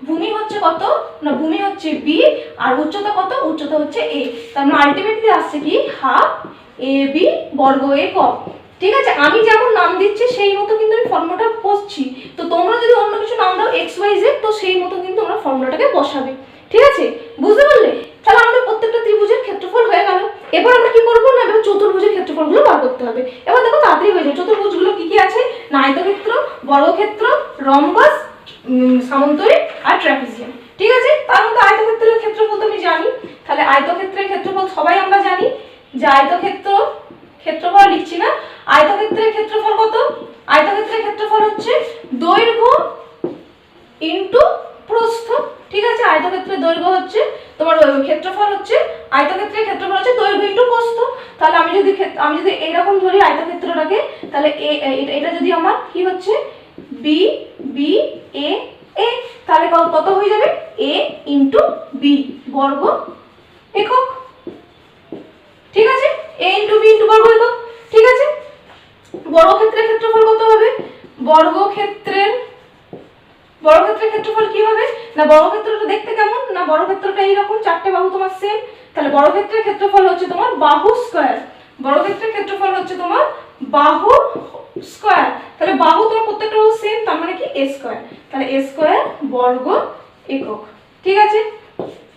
ভূমি হচ্ছে কত না, ভূমি হচ্ছে বি, আর উচ্চতা কত, উচ্চতা হচ্ছে এ। তার মানে আলটিমেটলি আসছে কি হাফ এ বি বর্গ একক, ঠিক আছে। আমি যেমন নাম দিচ্ছি সেই মতো কিন্তু আমি ফর্মুলাটা বসছি। তো তোমরা যদি অন্য কিছু নাম দাও এক্স ওয়াই জেড, তো সেই মতো কিন্তু তোমরা ফর্মুলাটাকে বসাবে, ঠিক আছে, বুঝতে পারলে? তাহলে আমাদের প্রত্যেকটা ত্রিভুজের ক্ষেত্রফল হয়ে গেল। এবার আমরা কি করবো না, এবার চতুর্ভুজের ক্ষেত্রফলগুলো বার করতে হবে। এবার দেখো তাড়াতাড়ি হয়ে যায়। চতুর্ভুজগুলো কি কি আছে না, আয়তক্ষেত্র, বর্গক্ষেত্র, রম্বাস, সামন্তরিক আর ট্রাপিজিয়াম, ঠিক আছে। তার মধ্যে আয়তক্ষেত্রের ক্ষেত্রফল তো আমি জানি। তাহলে আয়তক্ষেত্রের ক্ষেত্রফল সবাই আমরা জানি যে ক্ষেত্রফল লিখছি না, আয়তক্ষেত্রের ক্ষেত্রফল কত, আয়তক্ষেত্রের ক্ষেত্রফল হচ্ছে দৈর্ঘ্য ইনটু প্রস্থ, ঠিক আছে। আয়তক্ষেত্রের দৈর্ঘ্য হচ্ছে তোমার ক্ষেত্রফল হচ্ছে, আয়তক্ষেত্রের ক্ষেত্রফল হচ্ছে দৈর্ঘ্য ইনটু প্রস্থ। তাহলে আমি যদি এইরকম ধরি আয়তক্ষেত্রটাকে, তাহলে এটা যদি আমার কি হচ্ছে বি বি এ এ, তাহলে কত হয়ে যাবে এ ইনটু বি বর্গ একক, ঠিক আছে। a ইনটু বি ইনটু বর্গ একক, ঠিক আছে। বর্গক্ষেত্রের ক্ষেত্রফল কত হবে, বর্গক্ষেত্রের ক্ষেত্রফল কি হবে না, বর্গক্ষেত্রটা দেখতে কেমন না, বর্গক্ষেত্রটা এইরকম চারটে বাহু তোমার সেম। তাহলে বর্গক্ষেত্রের ক্ষেত্রফল হচ্ছে তোমার বাহু স্কয়ার, বর্গক্ষেত্রের ক্ষেত্রফল হচ্ছে তোমার বাহু স্কয়ার। তাহলে বাহু তোমার প্রত্যেকটা বাহু সেম, তার মানে কি a স্কয়ার। তাহলে a স্কয়ার বর্গ একক, ঠিক আছে।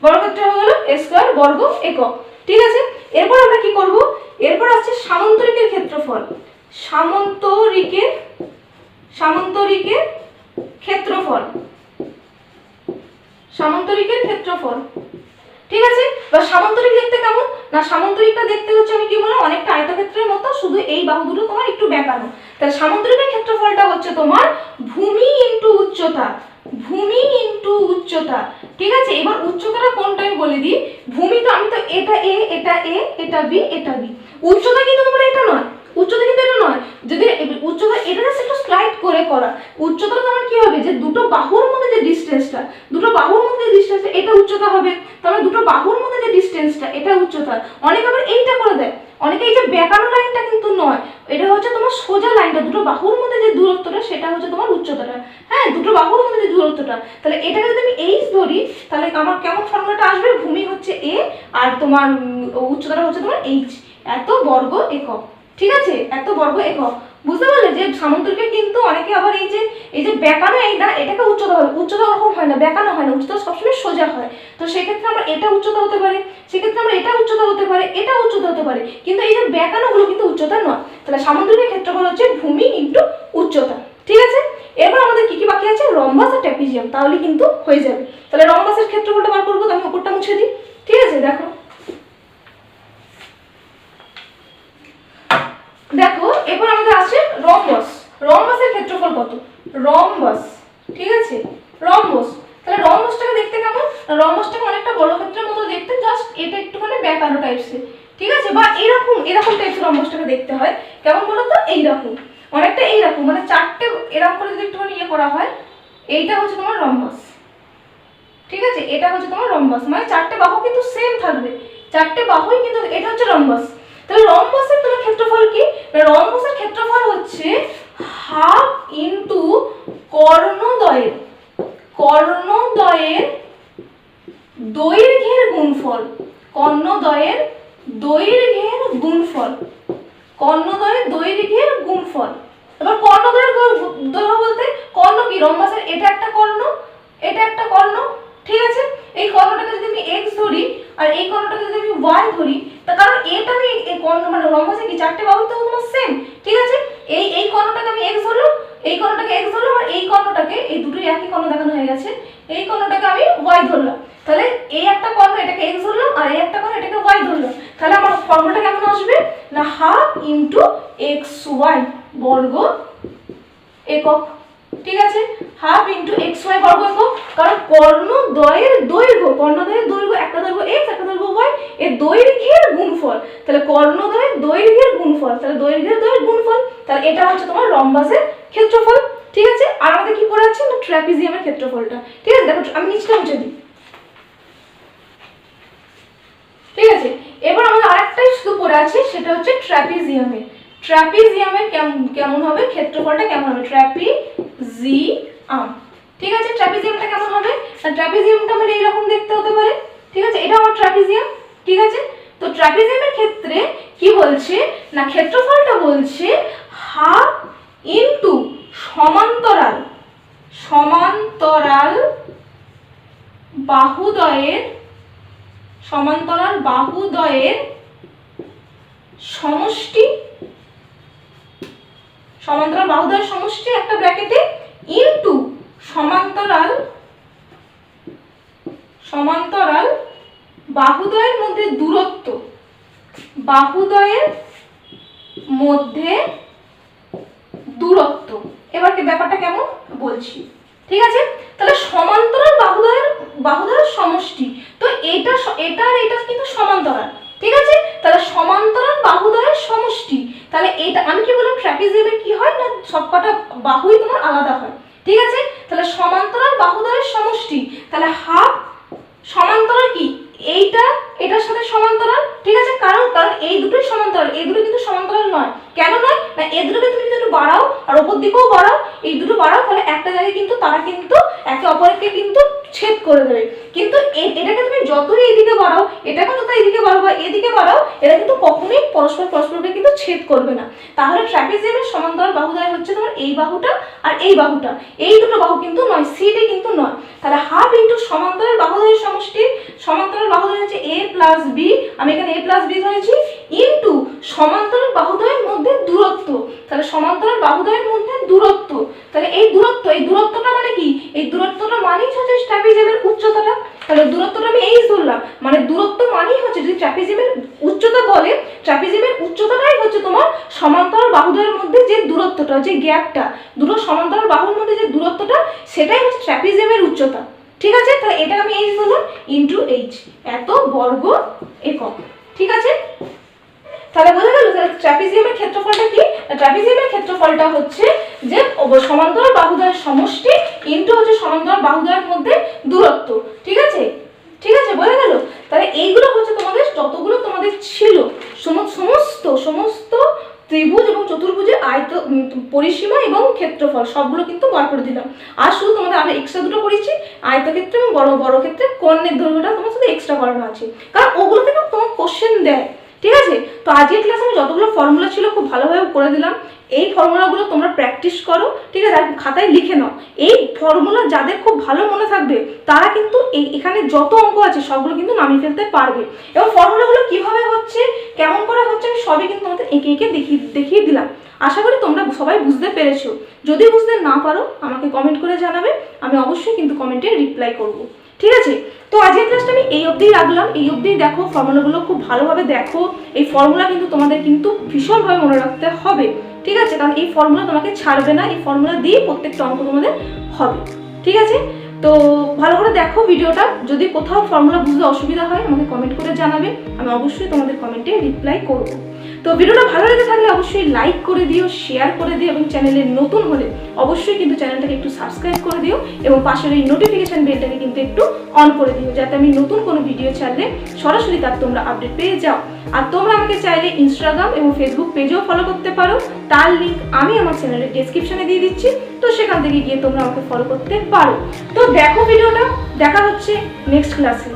বর্গক্ষেত্র হয়ে গেল a স্কয়ার বর্গ একক, ঠিক আছে। এরপর আমরা কি করব, এরপর আছে সামান্তরিকের ক্ষেত্রফল, সামান্তরিকের ক্ষেত্রফল, সামান্তরিকের ক্ষেত্রফল, ঠিক আছে। বা সামান্তরিক দেখতে কেমন না, সামান্তরিকটা দেখতে হচ্ছে আমি কি বললাম অনেকটা আয়তক্ষেত্রের মতো, শুধু এই বাহু দুটো তোমার একটু বেঁকানো। তাহলে সামান্তরিকের ক্ষেত্রফলটা হচ্ছে তোমার ভূমি ইনটু উচ্চতা, ভূমি ইনটু উচ্চতা, ঠিক আছে। এবার উচ্চতাটা কোনটা আমি বলে দিই, ভূমি তো আমি তো এটা এ, এটা এ, এটা বি, এটা বি, উচ্চতা কিন্তু তোমার এটা নয়, উচ্চতা কিন্তু এটা নয়। যদি উচ্চতা এটা জাস্ট একটু স্লাইড করে করা, উচ্চতা তোমার কি হবে যে দুটো বাহুর মধ্যে যে ডিসটেন্সটা, দুটো বাহুর মধ্যে যে ডিসটেন্সটা এটা উচ্চতা হবে। তাহলে দুটো বাহুর মধ্যে যে ডিসটেন্সটা এটা উচ্চতা। অনেকে আবার এইটা করে দেয়, অনেকে এই যে বেঁকানো লাইনটা কিন্তু নয়, এটা হচ্ছে তোমার সোজা লাইনটা, দুটো বাহুর মধ্যে যে দূরত্বটা সেটা হচ্ছে তোমার উচ্চতাটা, হ্যাঁ, দুটো বাহুর মধ্যে যে দূরত্বটা। তাহলে এটাকে যদি আমি এইচ ধরি, তাহলে আমার কেমন ফর্মুলাটা আসবে, ভূমি হচ্ছে এ আর তোমার উচ্চতাটা হচ্ছে তোমার এইচ, এত বর্গ একক, ঠিক আছে, এত বর্গ একক। বুঝতে পারলে যে সামান্তরিকে কিন্তু অনেকে আবার এই যে বেঁকানো এই না, এটাকে উচ্চতা হবে, উচ্চতা ওরকম হয় না, বেঁকানো হয় না, উচ্চতা সবসময় সোজা হয়। তো সেক্ষেত্রে আমরা এটা উচ্চতা হতে পারে, সেক্ষেত্রে আমরা এটা উচ্চতা হতে পারে, এটা উচ্চতা হতে পারে, কিন্তু এই যে বেঁকানোগুলো কিন্তু উচ্চতা নয়। তাহলে সামান্তরিকের ক্ষেত্রফল হচ্ছে ভূমি ইনটু উচ্চতা, ঠিক আছে। এরপর আমাদের কি কি বাকি আছে, রম্বাস আর ট্র্যাপিজিয়াম, তাহলে কিন্তু হয়ে যাবে। তাহলে রম্বাসের ক্ষেত্রফলটা বার করবো, আমি উপরটা মুছে দিই, ঠিক আছে। দেখো এরপর আমাদের আছে রম্বস, রম্বসের ক্ষেত্রফল কত, রম্বস, ঠিক আছে, রম্বস। তাহলে রম্বসটাকে দেখতে কেমন, রম্বসটাকে অনেকটা বর্গক্ষেত্রের মতো দেখতে, জাস্ট এটা একটুখানি বেঁকানো টাইপসের, ঠিক আছে, বা এরকম এরকম টাইপের রম্বসটাকে দেখতে হয় কেমন বলো তো, এইরকম অনেকটা এইরকম, মানে চারটে এরকম করে যদি একটুখানি ইয়ে করা হয়, এইটা হচ্ছে তোমার রম্বস। ঠিক আছে, এটা হচ্ছে তোমার রম্বস, মানে চারটে বাহু কিন্তু সেম থাকবে, চারটে বাহুই কিন্তু, এটা হচ্ছে রম্বস। তাহলে রম্বসের তোমার ক্ষেত্রফল কি, রম্বসের ক্ষেত্রফল হচ্ছে হাফ ইনটু কর্ণদ্বয়ের দৈর্ঘ্যের গুণফল, কর্ণদ্বয়ের দৈর্ঘ্যের গুণফল, কর্ণদ্বয়ের দৈর্ঘ্যের গুণফল। এবার কর্ণদ্বয়ের দৈর্ঘ্য বলতে কর্ণ কি, রম্বসের এটা একটা কর্ণ, এটা একটা কর্ণ। ঠিক আছে, এই কর্ণটাকে যদি আমি x ধরি আর এই কর্ণটাকে যদি আমি y ধরি, তার কারণ এটা আমি এই কর্ণ মানে রম্বসে কি চারটে বাহু তো তোমার সেম। ঠিক আছে, এই কর্ণটাকে আমি x ধরলাম, এই কর্ণটাকে x ধরলাম, আর এই কর্ণটাকে, এই দুটোই একই কর্ণ দেখানো হয়ে গেছে, এই কর্ণটাকে আমি y ধরলাম। তাহলে এই একটা কর্ণ এটাকে x ধরলাম আর এই একটা কর্ণ এটাকে y ধরলাম। তাহলে আমার ফর্মুলাটা কেমন আসবে না, হাফ ইনটু xy বর্গ একক। ঠিক আছে, হাফ ইনটু xy বর্গ একক, কারণ কর্ণদ্বয়ের দৈর্ঘ্য, কর্ণদ্বয়ের দৈর্ঘ্য, একটা দৈর্ঘ্য x একটা দৈর্ঘ্য y, এর দৈর্ঘ্যের গুণফল। তাহলে কর্ণদ্বয়ের দৈর্ঘ্যের গুণফল, তাহলে দৈর্ঘ্যের গুণফল, তাহলে এটা হচ্ছে তোমার রম্বসের ক্ষেত্রফল। ঠিক আছে, আর আমাদের কি পড়ে আছে না, ট্র্যাপিজিয়ামের ক্ষেত্রফলটা। ঠিক আছে, দেখো আমি নিচটা মুছে দিই। ঠিক আছে, এবার আমাদের আরেকটাই শুধু পড়ে আছে, সেটা হচ্ছে ট্র্যাপিজিয়ামের। ট্র্যাপিজিয়ামের কেমন হবে, ক্ষেত্রফলটা কেমন হবে, ট্র্যাপিজিয়াম। ঠিক আছে, ট্র্যাপিজিয়ামটা কেমন হবে, ট্র্যাপিজিয়ামটা মানে এইরকম দেখতে হতে পারে। ঠিক আছে, এটা আমার ট্র্যাপিজিয়াম। ঠিক আছে, তো ট্র্যাপিজিয়ামের ক্ষেত্রে কি বলছে না, ক্ষেত্রফলটা বলছে হাফ ইনটু সমান্তরাল বাহুদ্বয়ের সমষ্টি, সমান্তরাল বাহুদ্বয়ের সমষ্টি একটা ব্র্যাকেটে, ইনটু সমান্তরাল বাহুদ্বয়ের মধ্যে দূরত্ব, বাহুদ্বয়ের মধ্যে দূরত্ব। এবার কি ব্যাপারটা কেমন বলছি। ঠিক আছে, তাহলে সমান্তরাল বাহুদ্বয়ের সমষ্টি, তো এটা আর এটা কিন্তু সমান্তরাল। ঠিক আছে, তাহলে সমান্তরাল বাহুদ্বয়ের সমষ্টি, তাহলে এটা আমি কি বললাম, ট্র্যাপিজিয়ামে কি হয় না, সবকটা বাহুই তোমার আলাদা হয়। ঠিক আছে, তাহলে সমান্তরাল বাহুদ্বয়ের সমষ্টি, তাহলে হাফ সমান্তরাল কি, এইটা এটার সাথে সমান্তরাল। ঠিক আছে, কারণ এই দুটোই সমান্তরাল, এই দুটো কিন্তু সমান্তরাল নয়। কেন নয় না, এই দুটোকে তুমি যদি একটু বাড়াও আর ওপর দিকেও বাড়াও, এই দুটো বাড়াও, তাহলে একটা জায়গায় কিন্তু তারা কিন্তু একে অপরকে কিন্তু ছেদ করে দেবে। কিন্তু এটাকে তুমি যতই এইদিকে বাড়াও, এটাকে যত এইদিকে বাড়াও বা এদিকে বাড়াও, এরা কিন্তু কখনোই পরস্পরকে কিন্তু ছেদ করবে না। তাহলে ট্র্যাপিজিয়ামের সমান্তরাল বাহুদ্বয় হচ্ছে তোমার এই বাহুটা আর এই বাহুটা, এই দুটো বাহু কিন্তু নয়, সিডি কিন্তু নয়। তাহলে হাফ ইনটু সমান্তরাল বাহুদ্বয়ের সমষ্টি, সমান্তরাল বাহুদ্বয় হচ্ছে a প্লাস b, আমি এখানে a প্লাস b ধরেছি, ইনটু সমান্তরাল বাহুদ্বয়ের মধ্যে দূরত্ব। তাহলে সমান্তরাল বাহুদ্বয়ের মধ্যে দূরত্ব, তাহলে এই দূরত্বটা মানে কি, এই দূরত্বটা মানেই হচ্ছে ট্র্যাপিজিয়ামের উচ্চতাটা। তাহলে দূরত্বটা আমি এই ধরলাম, মানে দূরত্ব মানেই হচ্ছে, যদি ট্র্যাপিজিয়ামের উচ্চতা বলে, ট্র্যাপিজিয়ামের উচ্চতাটাই হচ্ছে তোমার সমান্তরাল বাহুদ্বয়ের মধ্যে যে দূরত্বটা, যে গ্যাপটা, দুটো সমান্তরাল বাহুর মধ্যে যে দূরত্বটা, সেটাই হচ্ছে ট্র্যাপিজিয়ামের উচ্চতা। ঠিক আছে, তাহলে এটা আমি h বললাম ইনটু h, এত বর্গ একক। ঠিক আছে, তাহলে বোঝা গেল। তাহলে ট্র্যাপিজিয়ামের ক্ষেত্রফলটা কি, ট্র্যাপিজিয়ামের ক্ষেত্রফলটা হচ্ছে যে সমান্তরাল বাহুদ্বয়ের সমষ্টি ইনটু হচ্ছে সমান্তরাল বাহুদ্বয়ের মধ্যে দূরত্ব। ঠিক আছে, ঠিক আছে, বোঝা গেল। তাহলে এইগুলো হচ্ছে তোমাদের যতগুলো তোমাদের ছিল সমস্ত ত্রিভুজ এবং চতুর্ভুজের আয়ত, পরিসীমা এবং ক্ষেত্রফল সবগুলো কিন্তু বার করে দিলাম। আর শুধু তোমাদের আরো এক্সট্রা দুটো করেছি, আয়তক্ষেত্র এবং বড় ক্ষেত্রে কর্ণের দৈর্ঘ্যটা তোমার শুধু এক্সট্রা করানো আছে, কারণ ওগুলো থেকে তোমার কোশ্চেন দেয়। ঠিক আছে, তো আজকের ক্লাসে আমি যতগুলো ফর্মুলা ছিল খুব ভালোভাবে করে দিলাম। এই ফর্মুলাগুলো তোমরা প্র্যাকটিস করো। ঠিক আছে, আর খাতায় লিখে নাও। এই ফর্মুলা যাদের খুব ভালো মনে থাকবে, তারা কিন্তু এখানে যত অঙ্ক আছে সবগুলো কিন্তু নামিয়ে ফেলতে পারবে। এবং ফর্মুলাগুলো কিভাবে হচ্ছে, কেমন করে হচ্ছে, আমি সবই কিন্তু তোমাদের এঁকে দেখিয়ে দিলাম। আশা করি তোমরা সবাই বুঝতে পেরেছো। যদি বুঝতে না পারো আমাকে কমেন্ট করে জানাবে, আমি অবশ্যই কিন্তু কমেন্টে রিপ্লাই করব। ঠিক আছে, তো আজকের ক্লাসটা আমি এই অবধিই রাখলাম। এই অবধিই দেখো, ফর্মুলাগুলো খুব ভালোভাবে দেখো। এই ফর্মুলা কিন্তু তোমাদের কিন্তু ভীষণভাবে মনে রাখতে হবে। ঠিক আছে, কারণ এই ফর্মুলা তোমাকে ছাড়বে না, এই ফর্মুলা দিয়ে প্রত্যেকটা অঙ্ক তোমাদের হবে। ঠিক আছে, তো ভালো করে দেখো ভিডিওটা, যদি কোথাও ফর্মুলা বুঝতে অসুবিধা হয় আমাকে কমেন্ট করে জানাবে, আমি অবশ্যই তোমাদের কমেন্টে রিপ্লাই করব। তো ভিডিওটা ভালো লেগে থাকলে অবশ্যই লাইক করে দিও, শেয়ার করে দিও এবং চ্যানেলে নতুন হলে অবশ্যই কিন্তু চ্যানেলটাকে একটু সাবস্ক্রাইব করে দিও এবং পাশের এই নোটিফিকেশন বেলটাকে কিন্তু একটু অন করে দিও, যাতে আমি নতুন কোনো ভিডিও ছাড়লে সরাসরি তার তোমরা আপডেট পেয়ে যাও। আর তোমরা আমাকে চাইলে ইনস্টাগ্রাম এবং ফেসবুক পেজেও ফলো করতে পারো, তার লিঙ্ক আমি আমার চ্যানেলের ডেসক্রিপশনে দিয়ে দিচ্ছি, তো সেখান থেকে গিয়ে তোমরা আমাকে ফলো করতে পারো। তো দেখো ভিডিওটা, দেখা হচ্ছে নেক্সট ক্লাসে।